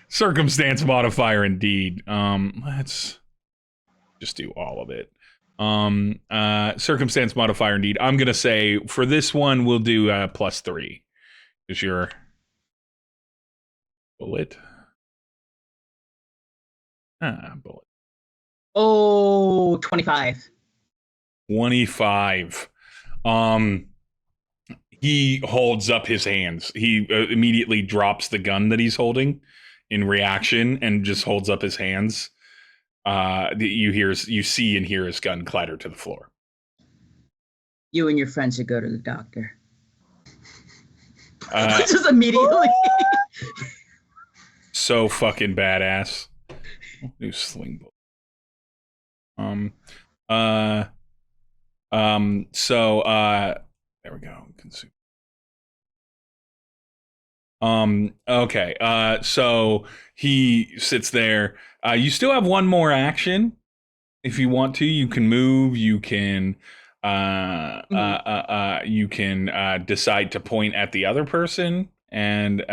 Circumstance modifier, indeed. Let's just do all of it. Circumstance modifier, indeed. I'm gonna say for this one we'll do +3. Is your bullet? Bullet.
Oh, 25.
25. He holds up his hands. He immediately drops the gun that he's holding in reaction and just holds up his hands. You see and hear his gun clatter to the floor.
You and your friends should go to the doctor. Just immediately.
So fucking badass. New sling bullet. So there we go. Consume. Okay. So he sits there. You still have one more action. If you want to, you can move. You can decide to point at the other person and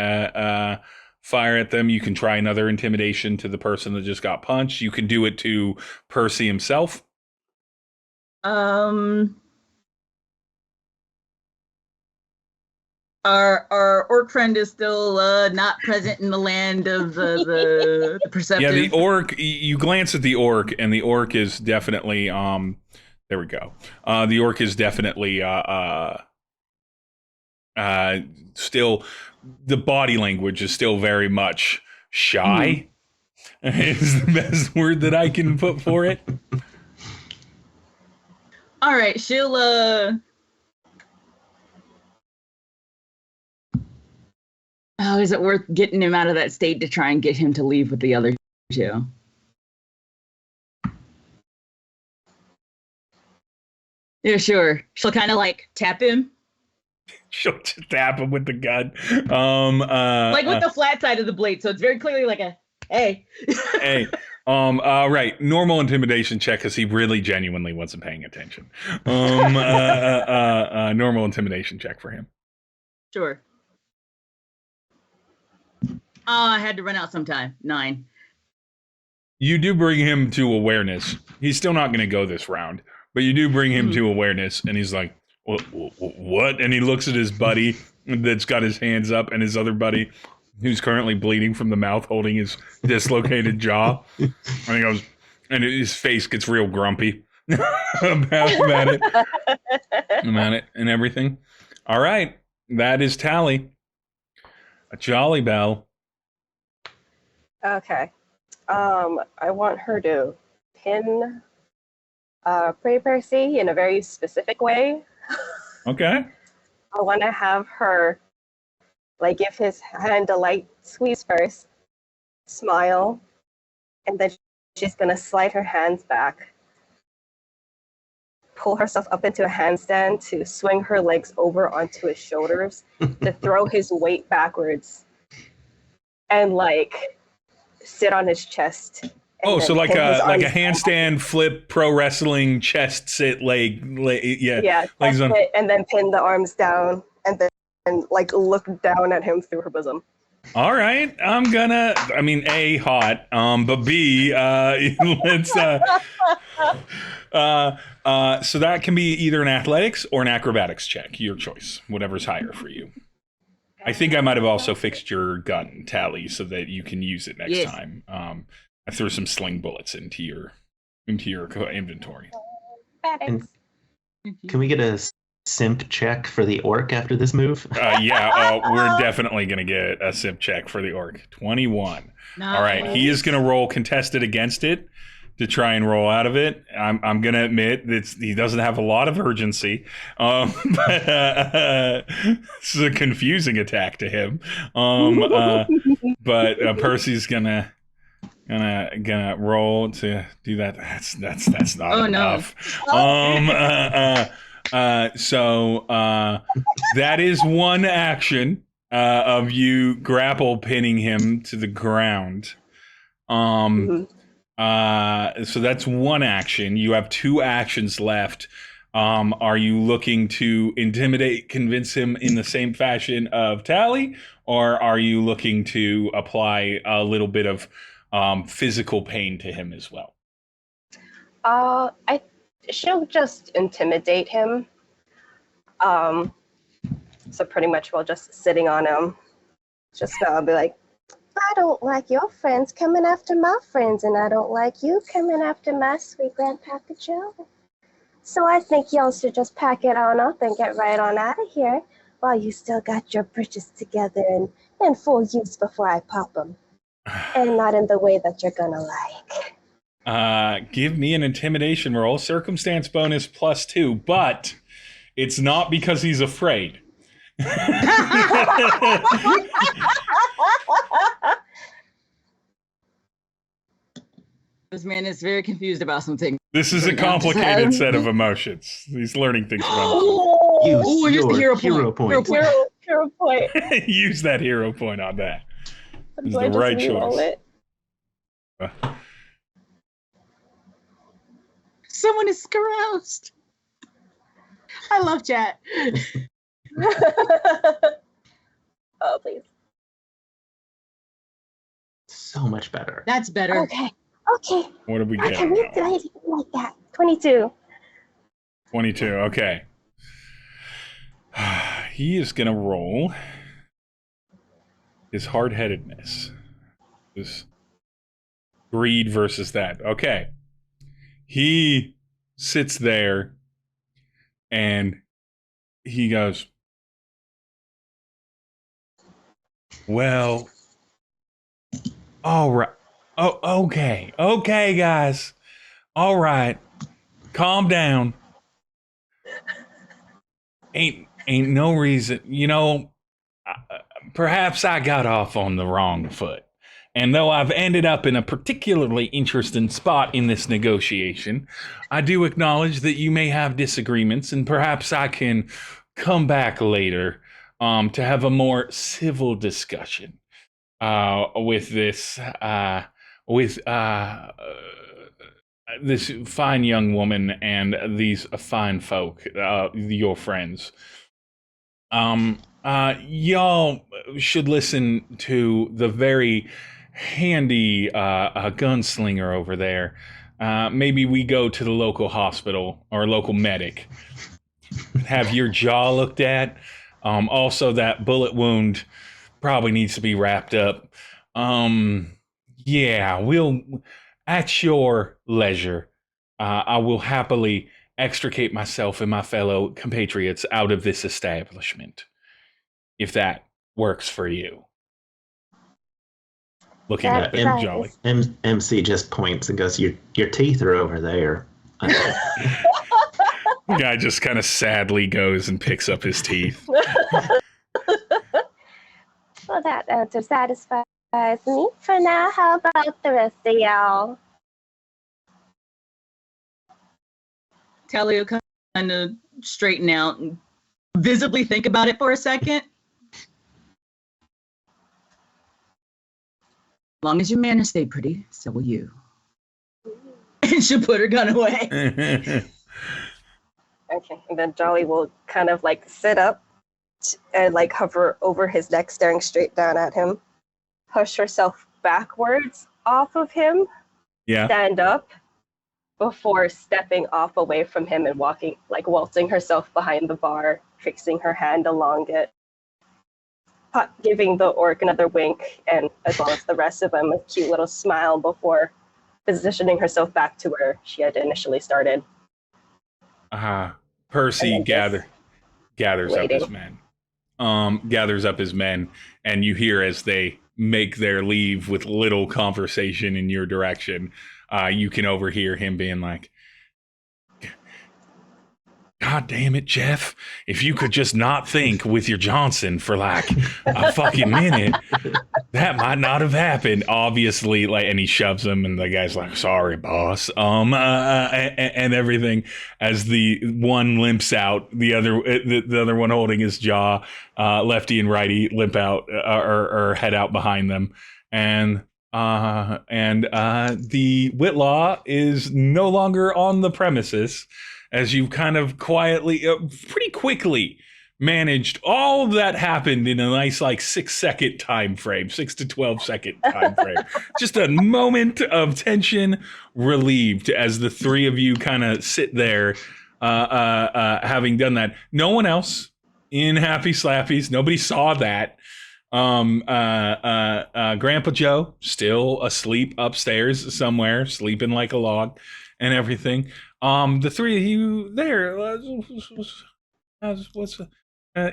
fire at them. You can try another intimidation to the person that just got punched. You can do it to Percy himself.
Our orc friend is still not present in the land of the perceptive.
Yeah, the orc. You glance at the orc, and the orc is definitely. There we go. The orc is definitely still. The body language is still very much shy. Is the best word that I can put for it.
All right, she'll Oh, is it worth getting him out of that state to try and get him to leave with the other two? Yeah, sure. She'll kind of like tap him.
She'll just tap him with the gun.
Like with the flat side of the blade, so it's very clearly like a hey.
Hey. Right. Normal intimidation check because he really genuinely wasn't paying attention. Normal intimidation check for him.
Sure. Oh, I had to run out sometime. 9.
You do bring him to awareness. He's still not going to go this round, but you do bring him to awareness, and he's like, what? And he looks at his buddy that's got his hands up, and his other buddy who's currently bleeding from the mouth holding his dislocated jaw. And he goes, And his face gets real grumpy about it and everything. All right. That is Talley. A Jolli Bell.
Okay. I want her to pin Pretty Percy in a very specific way.
Okay.
I want to have her like give his hand a light squeeze first, smile, and then she's gonna slide her hands back, pull herself up into a handstand to swing her legs over onto his shoulders to throw his weight backwards and like sit on his chest.
Oh, so like
pin his
a
arms
handstand flip pro wrestling chest sit leg
yeah,
legs on.
and then pin the arms down and then like look down at him through her bosom.
All right, I'm gonna. I mean, A, hot, but B, let's. So that can be either an athletics or an acrobatics check, your choice, whatever's higher for you. I think I might have also fixed your gun, Talley, so that you can use it next time. I threw some sling bullets into your inventory.
And can we get a simp check for the orc after this move?
We're definitely going to get a simp check for the orc. 21. Nice. All right, he is going to roll contested against it to try and roll out of it. I'm going to admit that he doesn't have a lot of urgency, but it's a confusing attack to him. But Percy's gonna roll to do that. That's not enough. So that is one action of you grapple pinning him to the ground. So that's one action. You have two actions left. Are you looking to intimidate, convince him in the same fashion of Talley, or are you looking to apply a little bit of physical pain to him as well?
She'll just intimidate him. So pretty much while just sitting on him, just be like, I don't like your friends coming after my friends, and I don't like you coming after my sweet Grandpapa Joe. So I think y'all should just pack it on up and get right on out of here while you still got your britches together and in full use before I pop them. And not in the way that you're gonna like.
Give me an intimidation roll, circumstance bonus +2, but it's not because he's afraid.
This man is very confused about something.
This is a complicated set of emotions. He's learning things about
Use your hero point.
Hero point.
Use that hero point on that. This is the right choice.
Someone is caroused. I love chat.
Oh, please.
So much better.
That's better.
Okay.
What did we get?
Can we do anything like that? 22.
22, okay. He is going to roll his hard-headedness. His greed versus that. Okay. He sits there and he goes, well, all right. Oh, okay. Okay, guys. All right. Calm down. Ain't no reason. You know, perhaps I got off on the wrong foot. And though I've ended up in a particularly interesting spot in this negotiation, I do acknowledge that you may have disagreements, and perhaps I can come back later to have a more civil discussion with this this fine young woman and these fine folk, your friends. Y'all should listen to the very handy gunslinger over there. Maybe we go to the local hospital or local medic. Have your jaw looked at. Also, that bullet wound probably needs to be wrapped up. Yeah, At your leisure, I will happily extricate myself and my fellow compatriots out of this establishment, if that works for you. Looking
That-
up at
that
Jolly.
is-
MC just points and goes, your teeth are over there.
The guy just kind of sadly goes and picks up his teeth.
Well, that answer satisfies me. For now, how about the rest of y'all?
Talley will kind of straighten out and visibly think about it for a second. As long as your manners stay pretty, so will you. And she'll put her gun away.
Okay, and then Jolly will kind of like sit up and like hover over his neck, staring straight down at him, push herself backwards off of him,
Yeah.
stand up before stepping off away from him and walking, like waltzing herself behind the bar, fixing her hand along it, giving the orc another wink, and as well as the rest of them a cute little smile before positioning herself back to where she had initially started.
Percy
And then
gathers up
waiting.
his men. Gathers up his men, and you hear as they make their leave with little conversation in your direction, you can overhear him being like, God damn it, Jeff. If you could just not think with your Johnson for like a fucking minute, that might not have happened. Obviously, like, and he shoves him, and the guy's like, sorry, boss. And everything. As the one limps out, the other one holding his jaw, lefty and righty limp out or head out behind them. And the Whitlaw is no longer on the premises, as you kind of quietly, pretty quickly managed all that happened in a nice like 6-second time frame, 6 to 12-second time frame. Just a moment of tension relieved as the three of you kind of sit there, having done that. No one else in Happy Slappies. Nobody saw that. Grandpa Joe still asleep upstairs somewhere, sleeping like a log and everything. The three of you there,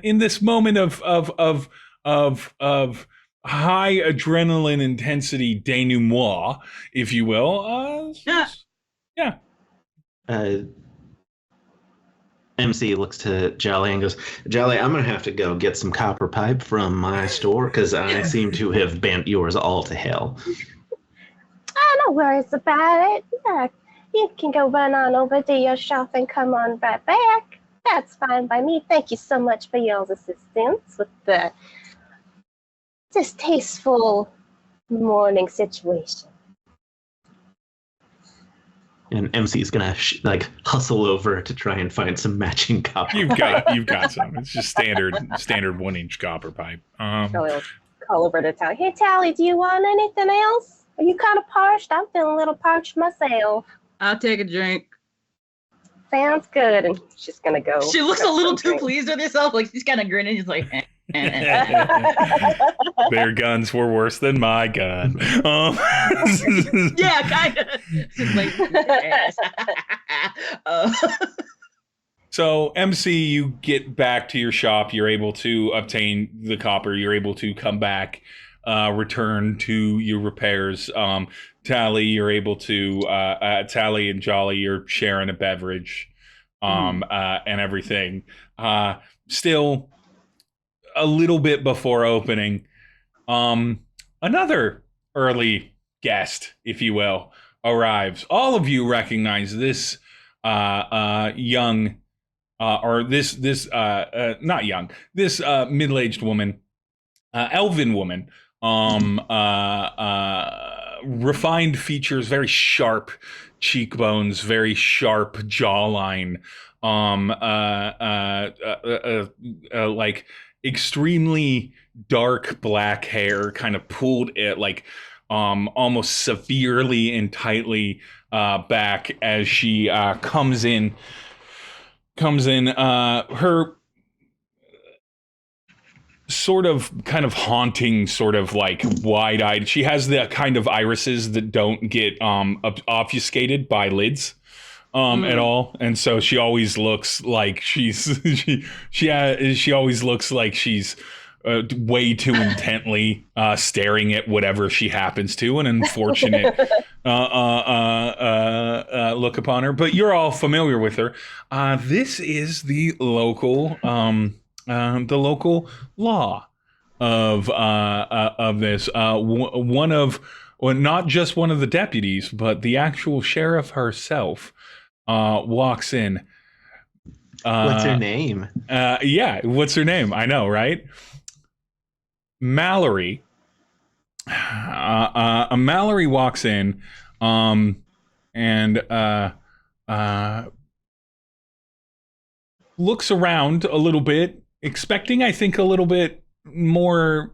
in this moment of high adrenaline intensity denouement, if you will. Yeah.
MC looks to Jolly and goes, Jolly, I'm going to have to go get some copper pipe from my store because I seem to have bent yours all to hell.
Oh, no worries about it. Yeah, you can go run on over to your shop and come on right back. That's fine by me. Thank you so much for y'all's assistance with the distasteful morning situation.
And MC's gonna hustle over to try and find some matching copper.
You've got some. It's just standard 1-inch copper pipe.
Tally will call over to Tally. Hey, Tally, do you want anything else? Are you kind of parched? I'm feeling a little parched myself.
I'll take a drink.
Sounds good. And she's gonna go.
She looks a
grab
little
some
too pleased with herself. Like she's kind of grinning. She's like,
Their guns were worse than my gun.
yeah, kind of. She's like, yes.
So, MC, you get back to your shop. You're able to obtain the copper. You're able to come back, return to your repairs. Tally, you're able to, Tally and Jolly, you're sharing a beverage, and everything. Still a little bit before opening, another early guest, if you will, arrives. All of you recognize this young, or this not young, this middle-aged woman, elven woman, refined features, very sharp cheekbones, very sharp jawline, like extremely dark black hair, kind of pulled it like almost severely and tightly back as she comes in. Her sort of kind of haunting, sort of like wide-eyed. She has the kind of irises that don't get obfuscated by lids at all, and so she always looks like she's she always looks like she's way too intently staring at whatever she happens to, an unfortunate look upon her. But you're all familiar with her. This is the local law of this. One of, well, not just one of the deputies, but the actual sheriff herself walks in.
What's her name?
Yeah, what's her name? I know, right? Mallory. Mallory walks in, and looks around a little bit, expecting, I think, a little bit more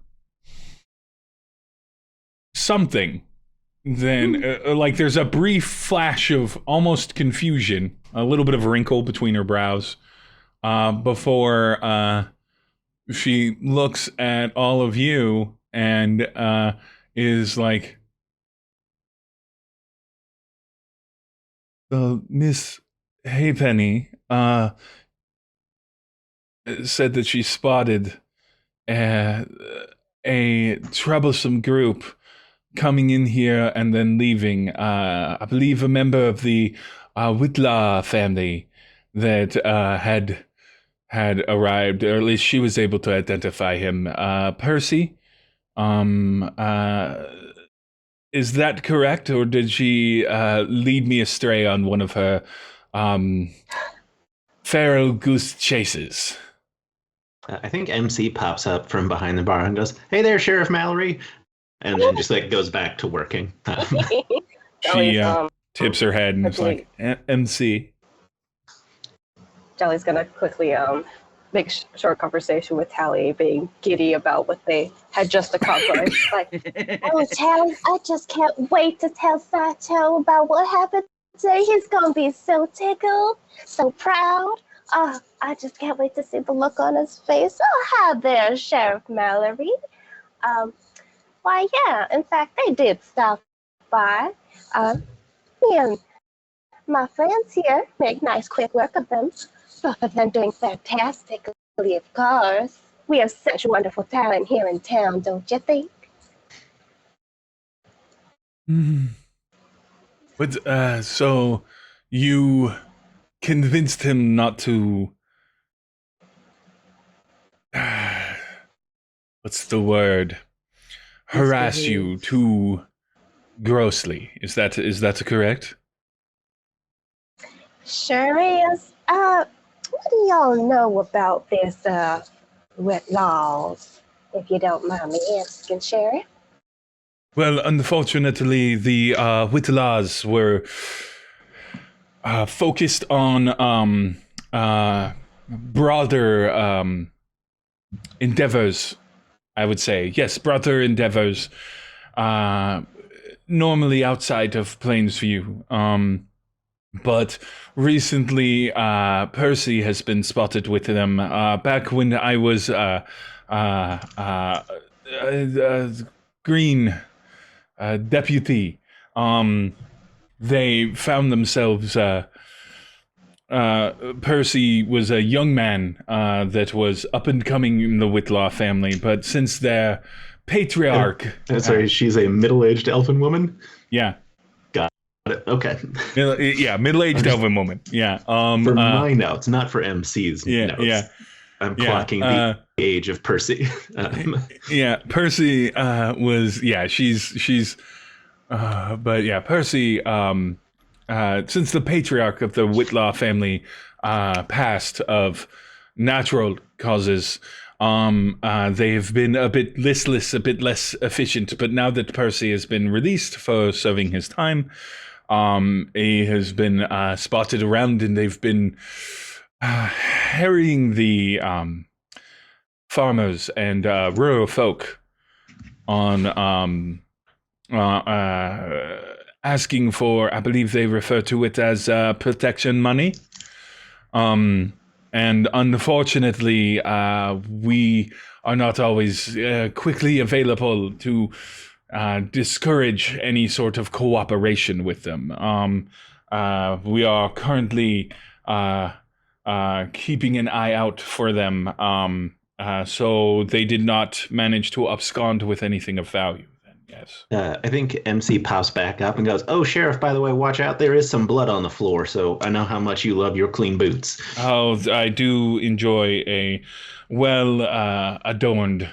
something than like there's a brief flash of almost confusion, a little bit of a wrinkle between her brows, before she looks at all of you and is like, Miss Haypenny said that she spotted a troublesome group coming in here and then leaving. I believe a member of the Whitlaw family that had arrived, or at least she was able to identify him. Percy, is that correct, or did she lead me astray on one of her feral goose chases?
I think MC pops up from behind the bar and goes, "Hey there, Sheriff Mallory," and then just like goes back to working.
She tips her head and is like, MC.
Jolly's gonna quickly make short conversation with Talley, being giddy about what they had just accomplished. Like, oh, Talley, I just can't wait to tell Sato about what happened today. He's gonna be so tickled, so proud. Oh, I just can't wait to see the look on his face. Oh, hi there, Sheriff Mallory. Why, yeah, in fact, they did stop by. Me and my friends here make nice quick work of them. Both of them doing fantastically, of course. We have such wonderful talent here in town, don't you think?
But, so you convinced him not to... what's the word? Harass you too grossly. Is that correct?
Sure is. What do y'all know about this, wet laws, if you don't mind me asking, Sheriff?
Well, unfortunately, the Whitlaws were focused on broader endeavors, I would say. Yes, broader endeavors, normally outside of Plainsview. But recently, Percy has been spotted with them. Back when I was green deputy, they found themselves. Percy was a young man that was up and coming in the Whitlaw family, but since their patriarch,
sorry, she's a middle-aged elfin woman.
Yeah.
Okay.
Yeah, middle-aged elven woman. Yeah.
For my notes, not for MC's notes. Yeah. I'm clocking the age of Percy.
Yeah, Percy was. Yeah, she's. But yeah, Percy. Since the patriarch of the Whitlaw family passed of natural causes, they have been a bit listless, a bit less efficient. But now that Percy has been released for serving his time, he has been spotted around, and they've been harrying the farmers and rural folk on asking for, I believe they refer to it as protection money. And unfortunately, we are not always quickly available to discourage any sort of cooperation with them. We are currently keeping an eye out for them, so they did not manage to abscond with anything of value. Yes.
I think MC pops back up and goes, "Oh, Sheriff, by the way, watch out. There is some blood on the floor, so I know how much you love your clean boots."
Oh, I do enjoy a well adorned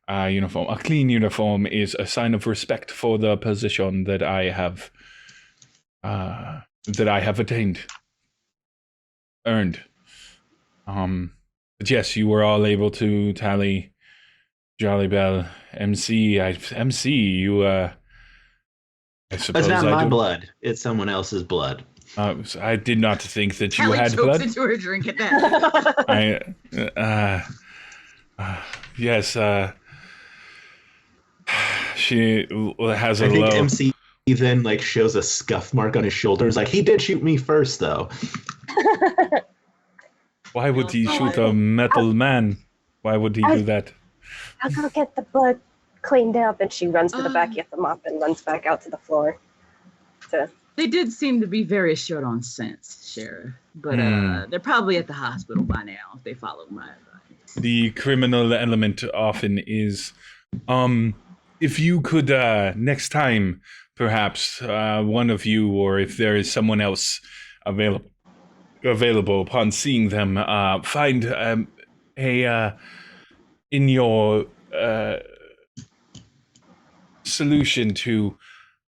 uniform. A clean uniform is a sign of respect for the position that I have attained, earned. But yes, you were all able to tally Jolli Bell, MC. MC, you. I suppose
It's not my
do.
blood. It's someone else's blood.
I did not think that you
Talley
had
chokes
blood.
into her drink at that.
Yes. She has a
I think
low.
MC then like shows a scuff mark on his shoulder. It's like, he did shoot me first, though.
Why would he shoot a metal man? Why would he do that?
I'll go get the blood cleaned up, and she runs to the back, gets the mop, and runs back out to the floor.
They did seem to be very short on sense, Sheriff. But they're probably at the hospital by now if they follow my advice.
The criminal element often is. If you could next time, perhaps one of you, or if there is someone else available upon seeing them, find in your solution to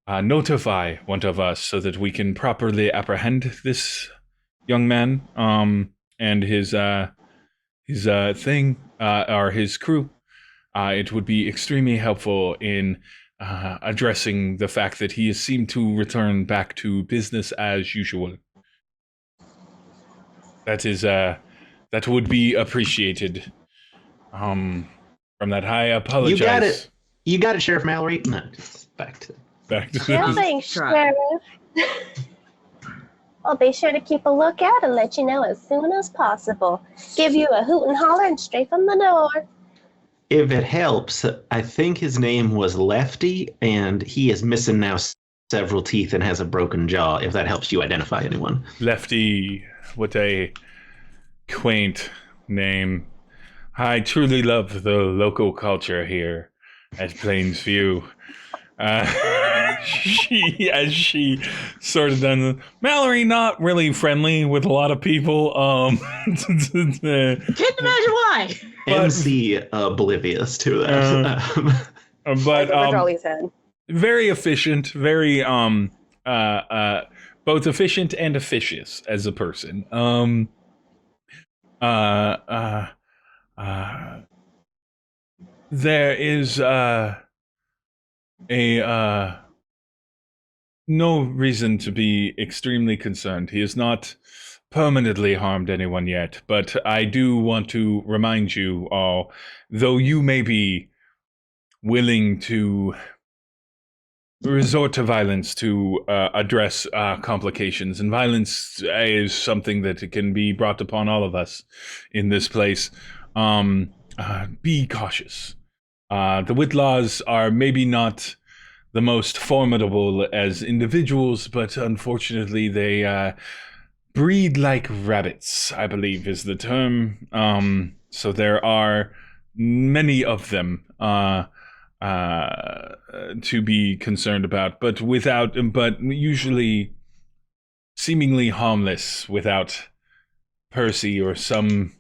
notify one of us so that we can properly apprehend this young man and his thing or his crew. It would be extremely helpful in addressing the fact that he has seemed to return back to business as usual. That would be appreciated. From that, I apologize.
You got it, Sheriff Mallory. No, back to
Sure thing, Sheriff. I'll be sure to keep a lookout and let you know as soon as possible. Give you a hoot and holler and straight from the door.
If it helps, I think his name was Lefty, and he is missing now several teeth and has a broken jaw, if that helps you identify anyone.
Lefty, what a quaint name. I truly love the local culture here at Plainsview. She sort of done. Mallory, not really friendly with a lot of people.
Can't imagine why.
MC oblivious to that.
But very efficient, very both efficient and officious as a person. There is no reason to be extremely concerned. He has not permanently harmed anyone yet, but I do want to remind you all, though you may be willing to resort to violence to address complications, and violence is something that can be brought upon all of us in this place. Be cautious. The Whitlaws are maybe not the most formidable as individuals, but unfortunately they breed like rabbits, I believe is the term. So there are many of them to be concerned about, but usually seemingly harmless without Percy or some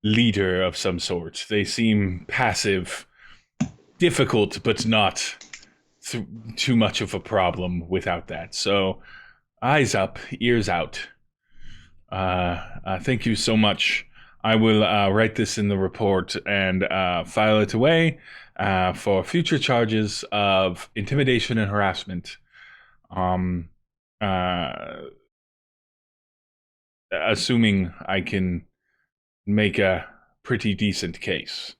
leader of some sort. They seem passive, difficult, but not too much of a problem without that. So eyes up, ears out. Thank you so much. I will write this in the report and file it away for future charges of intimidation and harassment. Assuming I can make a pretty decent case.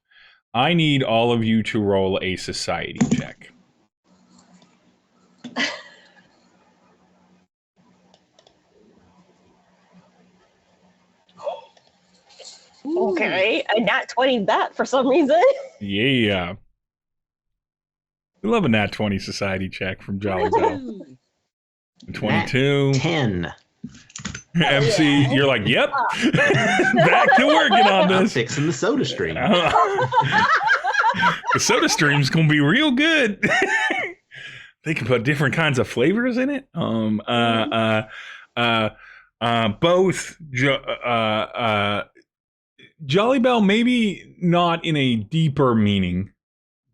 I need all of you to roll a society check.
Okay, a nat 20 that for some reason.
Yeah. We love a nat 20 society check from Jolli Bell.
Ooh.
22.
10.
MC,
yeah.
you're like, yep. Back to working on
I'm
this.
fixing the soda stream.
The soda stream's gonna be real good. They can put different kinds of flavors in it. Both Jolli Bell, maybe not in a deeper meaning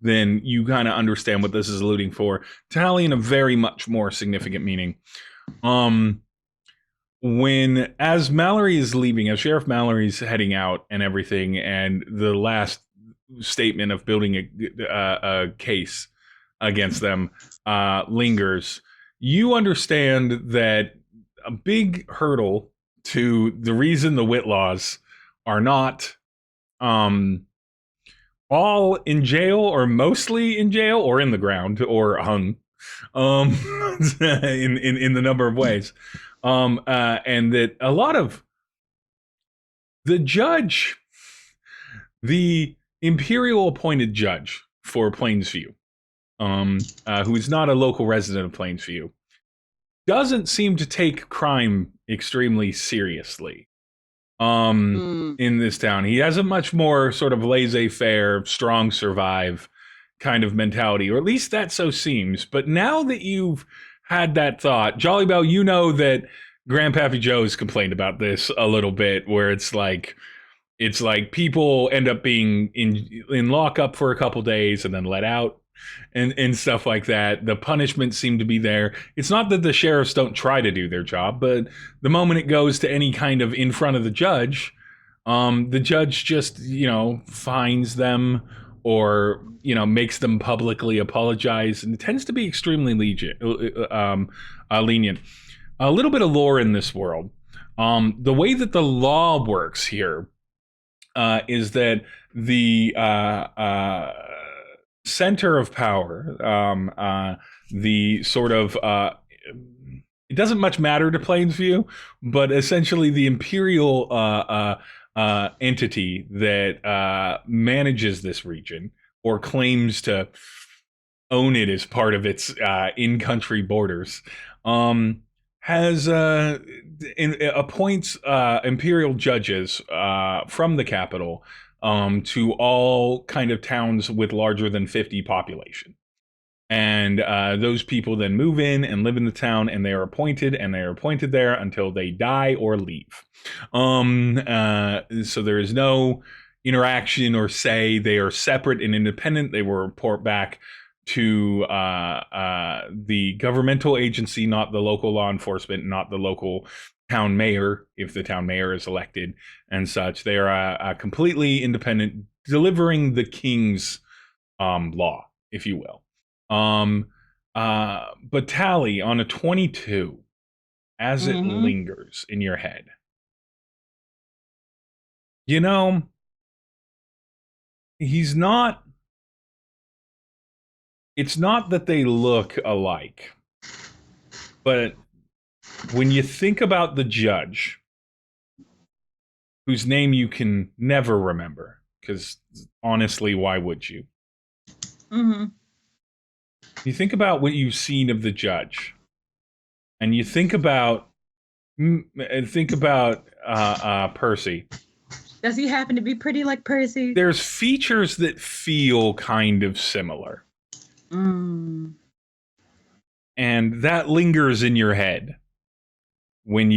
than you kind of understand what this is alluding for. Talley in a very much more significant meaning. When as Mallory is leaving, as Sheriff Mallory's heading out and everything, and the last statement of building a case against them lingers, you understand that a big hurdle to the reason the Whitlaws are not all in jail, or mostly in jail, or in the ground, or hung, in the number of ways, and that a lot of the judge, the imperial appointed judge for Plainsview, who is not a local resident of Plainsview, doesn't seem to take crime extremely seriously. In this town, he has a much more sort of laissez-faire, strong survive kind of mentality, or at least that so seems. But now that you've had that thought, Jolli Bell, you know that Grandpappy Joe's complained about this a little bit, where it's like people end up being in lockup for a couple days and then let out and stuff like that. The punishments seem to be there. It's not that the sheriffs don't try to do their job, but the moment it goes to any kind of in front of the judge just, fines them, or, makes them publicly apologize, and it tends to be extremely lenient. A little bit of lore in this world. The way that the law works here is that the center of power, the sort of it doesn't much matter to Plainsview, but essentially the imperial entity that manages this region, or claims to own it as part of its in-country borders, appoints imperial judges from the capital to all kind of towns with larger than 50 population. And those people then move in and live in the town, and they are appointed there until they die or leave. So there is no interaction or say. They are separate and independent. They will report back to the governmental agency, not the local law enforcement, not the local town mayor, if the town mayor is elected and such. They are completely independent, delivering the king's law, if you will. But Talley, on a 22, as it lingers in your head, he's not. It's not that they look alike, but when you think about the judge, whose name you can never remember, because honestly, why would you? You think about what you've seen of the judge, and you think about Percy.
Does he happen to be pretty like Percy?
There's features that feel kind of similar. And that lingers in your head when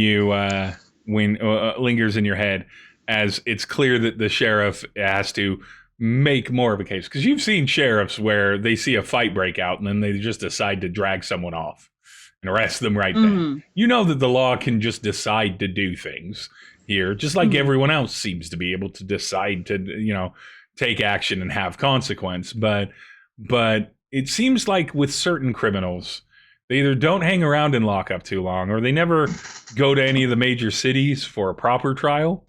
lingers in your head, as it's clear that the sheriff has to make more of a case, because you've seen sheriffs where they see a fight break out and then they just decide to drag someone off and arrest them right then. You know that the law can just decide to do things here, just like everyone else seems to be able to decide to, take action and have consequence. But it seems like with certain criminals, they either don't hang around in lockup too long, or they never go to any of the major cities for a proper trial.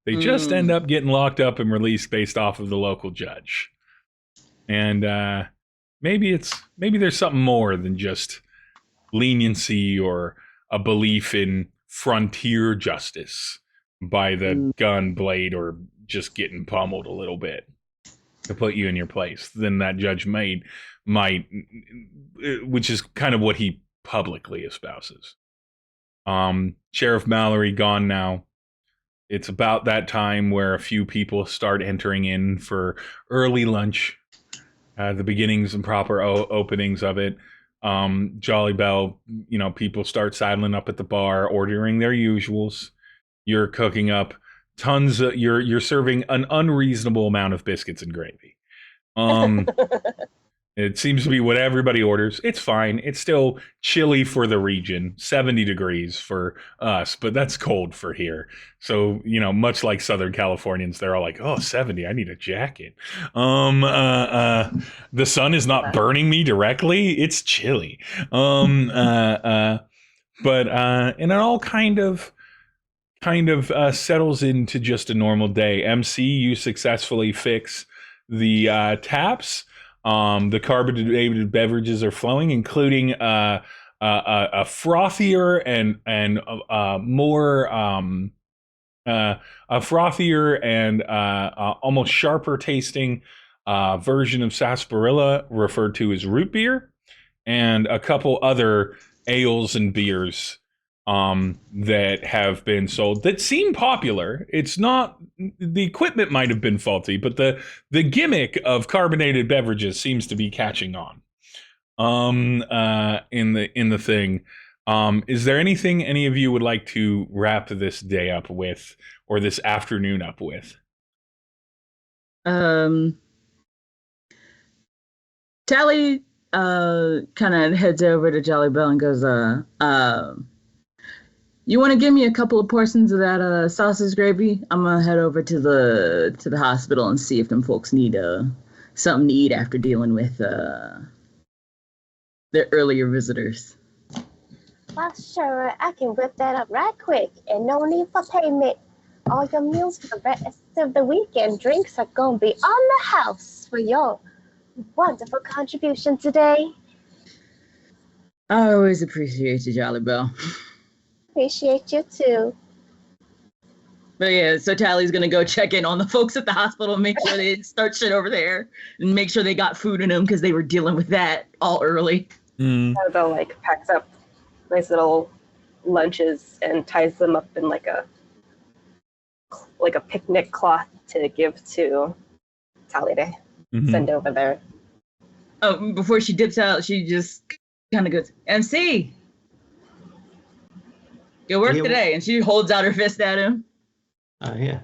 They just end up getting locked up and released based off of the local judge. And maybe there's something more than just leniency or a belief in frontier justice by the gun, blade, or just getting pummeled a little bit to put you in your place than that judge might, which is kind of what he publicly espouses. Sheriff Mallory gone now. It's about that time where a few people start entering in for early lunch, the beginnings and proper openings of it. Jolli Bell, people start sidling up at the bar, ordering their usuals. You're cooking up you're serving an unreasonable amount of biscuits and gravy. It seems to be what everybody orders. It's fine. It's still chilly for the region, 70 degrees for us, but that's cold for here. So, much like Southern Californians, they're all like, oh, 70, I need a jacket. The sun is not burning me directly. It's chilly. But and it all kind of settles into just a normal day. MC, you successfully fix the taps. The carbonated beverages are flowing, including a frothier and more a frothier and almost sharper tasting version of sarsaparilla, referred to as root beer, and a couple other ales and beers that have been sold that seem popular. It's not, the equipment might have been faulty, but the gimmick of carbonated beverages seems to be catching on in the thing. Is there anything any of you would like to wrap this day up with, or this afternoon up with?
Talley kind of heads over to Jolli Bell and goes, you want to give me a couple of portions of that sausage gravy? I'm gonna head over to the hospital and see if them folks need something to eat after dealing with their earlier visitors.
Well, sure, I can whip that up right quick, and no need for payment. All your meals for the rest of the weekend drinks are gonna be on the house for your wonderful contribution today.
I always appreciate you, Jolli Bell.
Appreciate you too.
But yeah, so Tally's gonna go check in on the folks at the hospital and make sure they start shit over there and make sure they got food in them because they were dealing with that all early.
Bell packs up nice little lunches and ties them up in like a picnic cloth to give to Talley to send over there.
Oh, before she dips out, she just kind of goes, MC, good work today. And she holds out her fist at him.
Yeah.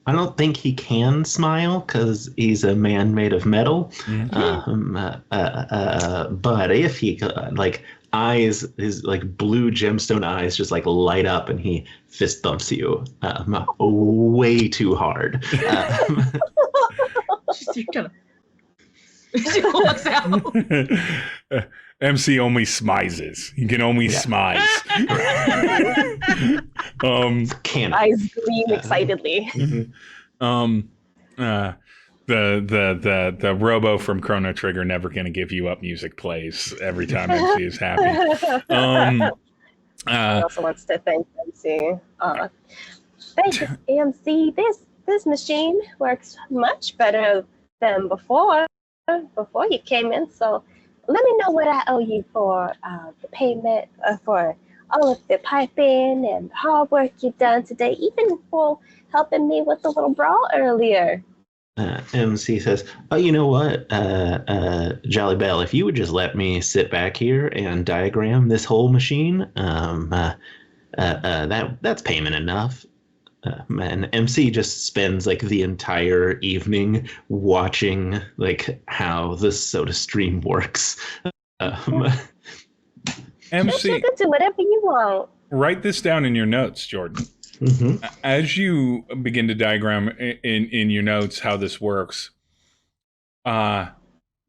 I don't think he can smile because he's a man made of metal. But if he eyes, his blue gemstone eyes just light up, and he fist thumps you way too hard.
She walks out.
MC only smizes. He can only smize.
Eyes gleam excitedly.
The robo from Chrono Trigger Never Gonna Give You Up music plays every time MC is happy.
He also wants to thank MC.
Thanks, AMC. This machine works much better than before you came in, so let me know what I owe you for the payment for all of the piping and the hard work you've done today, even for helping me with the little brawl earlier.
MC says, oh, you know what, Jolli Bell, if you would just let me sit back here and diagram this whole machine, that's payment enough. And MC just spends the entire evening watching how the soda stream works.
MC,
you can do whatever you want.
Write this down in your notes, Jordan. As you begin to diagram in your notes how this works, not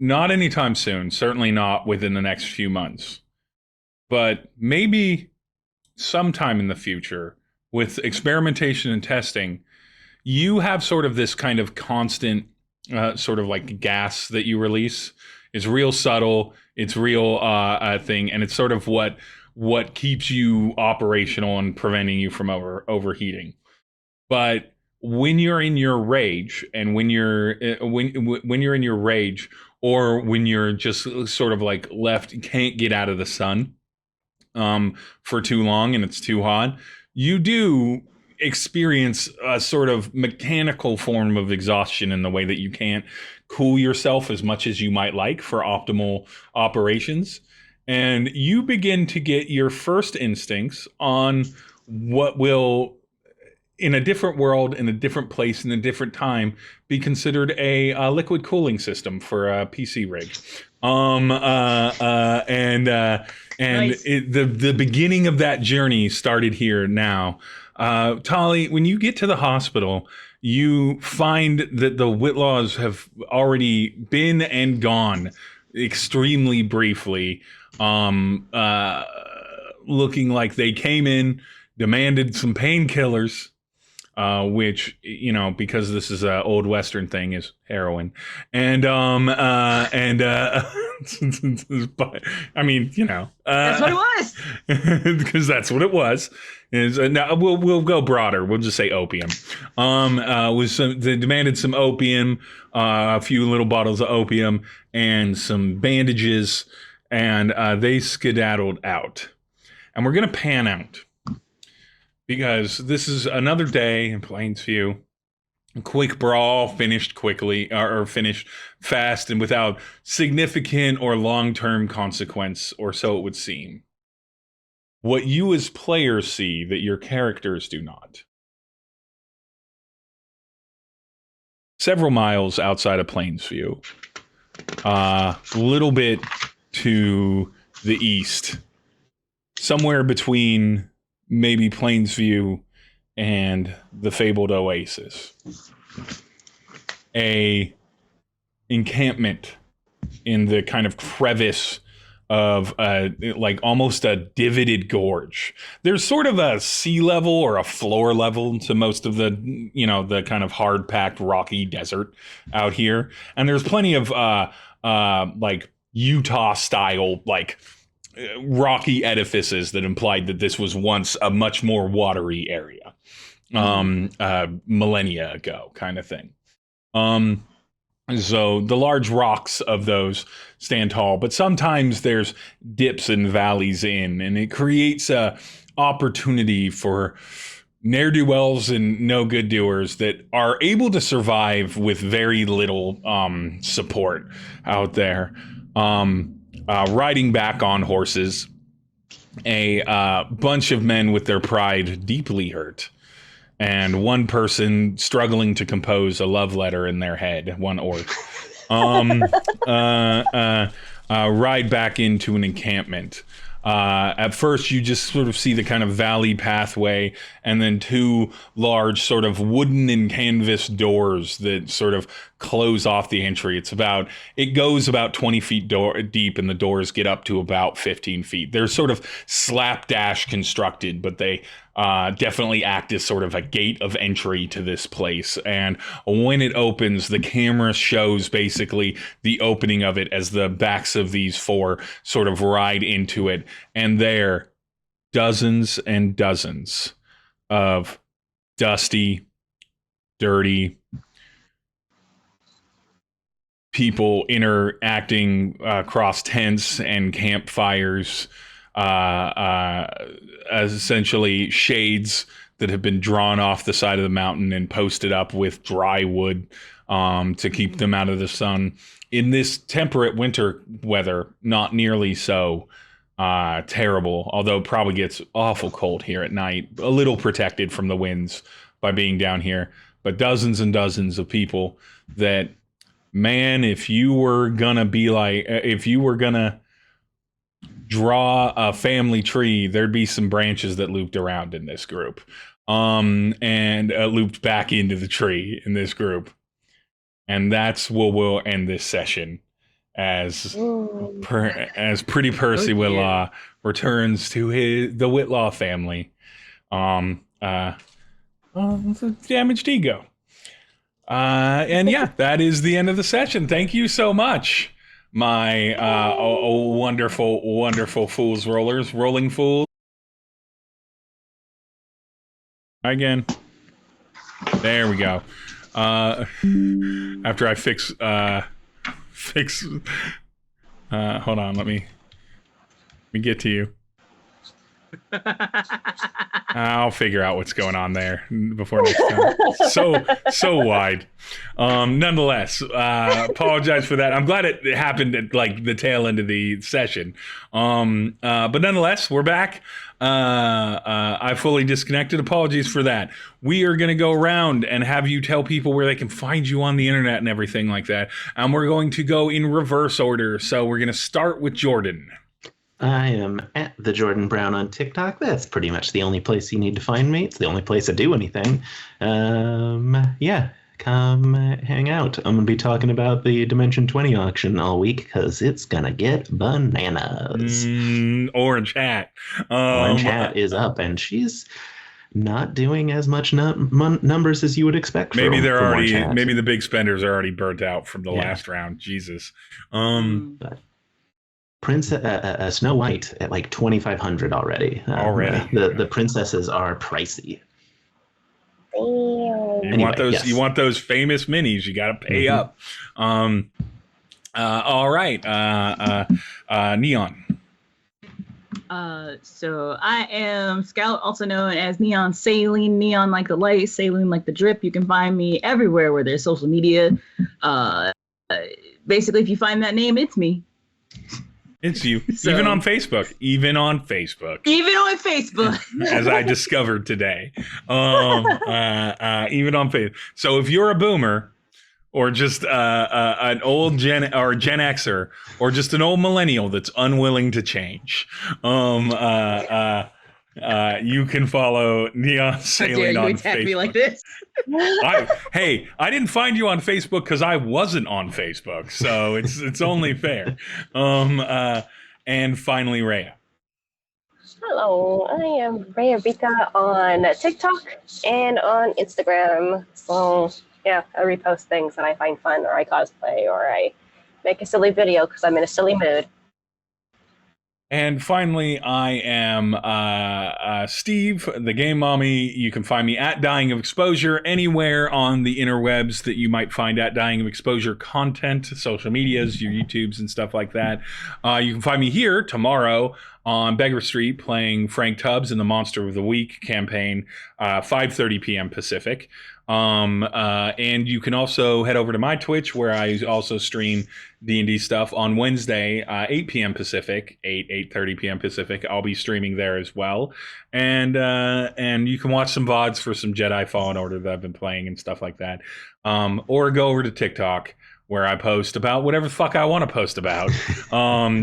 anytime soon, certainly not within the next few months, but maybe sometime in the future, with experimentation and testing, you have sort of this kind of constant gas that you release. It's real subtle, it's real thing, and it's sort of what what keeps you operational and preventing you from overheating. But when you're in your rage, and when you're in your rage, or when you're just sort of like left, can't get out of the sun for too long and it's too hot, you do experience a sort of mechanical form of exhaustion in the way that you can't cool yourself as much as you might like for optimal operations. And you begin to get your first instincts on what will, in a different world, in a different place, in a different time, be considered a liquid cooling system for a PC rig.
Nice.
The beginning of that journey started here now. Talley, when you get to the hospital, you find that the Whitlaws have already been and gone extremely briefly, looking like they came in, demanded some painkillers, which, you know, because this is an old Western thing, is heroin. And I mean, you know,
That's what it was.
because that's what it was. Is now we'll go broader. We'll just say opium. They demanded some opium, a few little bottles of opium, and some bandages, and they skedaddled out. And we're gonna pan out, because this is another day in Plainsview. A quick brawl, finished quickly, or finished fast and without significant or long-term consequence, or so it would seem. What you as players see that your characters do not. Several miles outside of Plainsview, a little bit to the east, somewhere between maybe Plainsview and the fabled Oasis, a encampment in the kind of crevice of like almost a divoted gorge. There's sort of a sea level or a floor level to most of the, you know, the kind of hard packed rocky desert out here, and there's plenty of like Utah style like rocky edifices that implied that this was once a much more watery area, millennia ago, kind of thing. So the large rocks of those stand tall, but sometimes there's dips and valleys in, and it creates a opportunity for ne'er-do-wells and no good doers that are able to survive with very little support out there. Riding back on horses, a bunch of men with their pride deeply hurt, and one person struggling to compose a love letter in their head, one orc, ride back into an encampment. At first, you just sort of see the kind of valley pathway, and then two large sort of wooden and canvas doors that sort of close off the entry. It goes about 20 feet deep, and the doors get up to about 15 feet. They're sort of slapdash constructed, but they definitely act as sort of a gate of entry to this place. And when it opens, the camera shows basically the opening of it as the backs of these four sort of ride into it. And there, dozens and dozens of dusty, dirty people interacting across tents and campfires, essentially shades that have been drawn off the side of the mountain and posted up with dry wood to keep them out of the sun. In this temperate winter weather, not nearly so terrible, although it probably gets awful cold here at night, a little protected from the winds by being down here. But dozens and dozens of people that, man, if you were gonna draw a family tree, there'd be some branches that looped around in this group, and looped back into the tree in this group. And that's what we'll end this session as Pretty Percy Whitlaw returns to the Whitlaw family. The damaged ego. And yeah, that is the end of the session. Thank you so much. my wonderful, wonderful Fools Rollers. Rolling Fools. Again. There we go. After I fix hold on, let me get to you. I'll figure out what's going on there before next time. So wide. Nonetheless, apologize for that. I'm glad it happened at like the tail end of the session. But nonetheless, we're back. I fully disconnected. Apologies for that. We are going to go around and have you tell people where they can find you on the internet and everything like that. And we're going to go in reverse order. So we're going to start with Jordan.
I am at the Jordan Brown on TikTok. That's pretty much the only place you need to find me. It's the only place I do anything. Yeah, come hang out. I'm going to be talking about the Dimension 20 auction all week because it's going to get bananas.
Orange Hat.
Orange Hat is up, and she's not doing as much numbers as you would expect.
Maybe they're already. Maybe the big spenders are already burnt out from the last round. Jesus.
But Snow White at like 2,500 already. The princesses are pricey.
You want those famous minis? You got to pay up. All right, Neon.
So I am Scout, also known as Neon Saline. Neon like the light, saline like the drip. You can find me everywhere where there's social media. Basically, if you find that name, it's me.
It's you. So, even on Facebook.
Even on Facebook.
As I discovered today. Even on Facebook. So if you're a boomer or just an old Gen Xer or just an old millennial that's unwilling to change, you can follow Neon Saline on Facebook. Me like this? I didn't find you on Facebook because I wasn't on Facebook, so it's only fair. And finally, Rhea.
Hello, I am Rhea Rika on TikTok and on Instagram. So yeah, I repost things that I find fun, or I cosplay, or I make a silly video because I'm in a silly mood.
And finally, I am Steve, the Game Mommy. You can find me at Dying of Exposure anywhere on the interwebs that you might find at Dying of Exposure content, social medias, your YouTubes and stuff like that. You can find me here tomorrow on Beggarstreet playing Frank Tubbs in the Monster of the Week campaign, 5:30 p.m. Pacific. And you can also head over to my Twitch where I also stream D&D stuff on Wednesday, 8 p.m. Pacific, 8:30 p.m. Pacific. I'll be streaming there as well. And you can watch some VODs for some Jedi Fallen Order that I've been playing and stuff like that. Or go over to TikTok where I post about whatever the fuck I want to post about.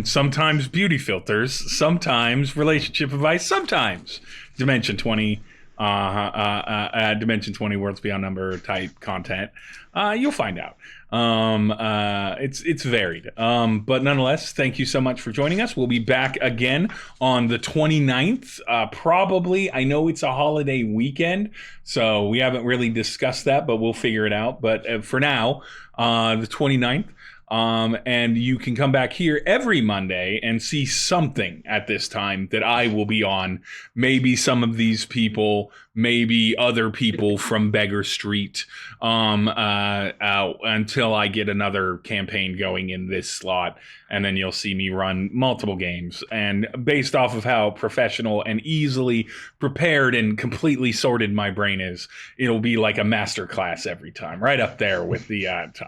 Sometimes beauty filters, sometimes relationship advice, sometimes Dimension 20 Dimension 20 Worlds Beyond Number type content. You'll find out. It's varied. But nonetheless, thank you so much for joining us. We'll be back again on the 29th. Probably, I know it's a holiday weekend, so we haven't really discussed that, but we'll figure it out. But for now, the 29th. And you can come back here every Monday and see something at this time that I will be on. Maybe some of these people, maybe other people from Beggar Street, until I get another campaign going in this slot. And then you'll see me run multiple games. And based off of how professional and easily prepared and completely sorted my brain is, it'll be like a master class every time, right up there with the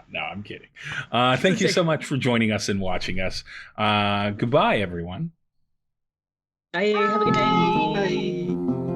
no, I'm kidding. Thank you so much for joining us and watching us. Goodbye, everyone.
Bye. Have a good day.
Bye.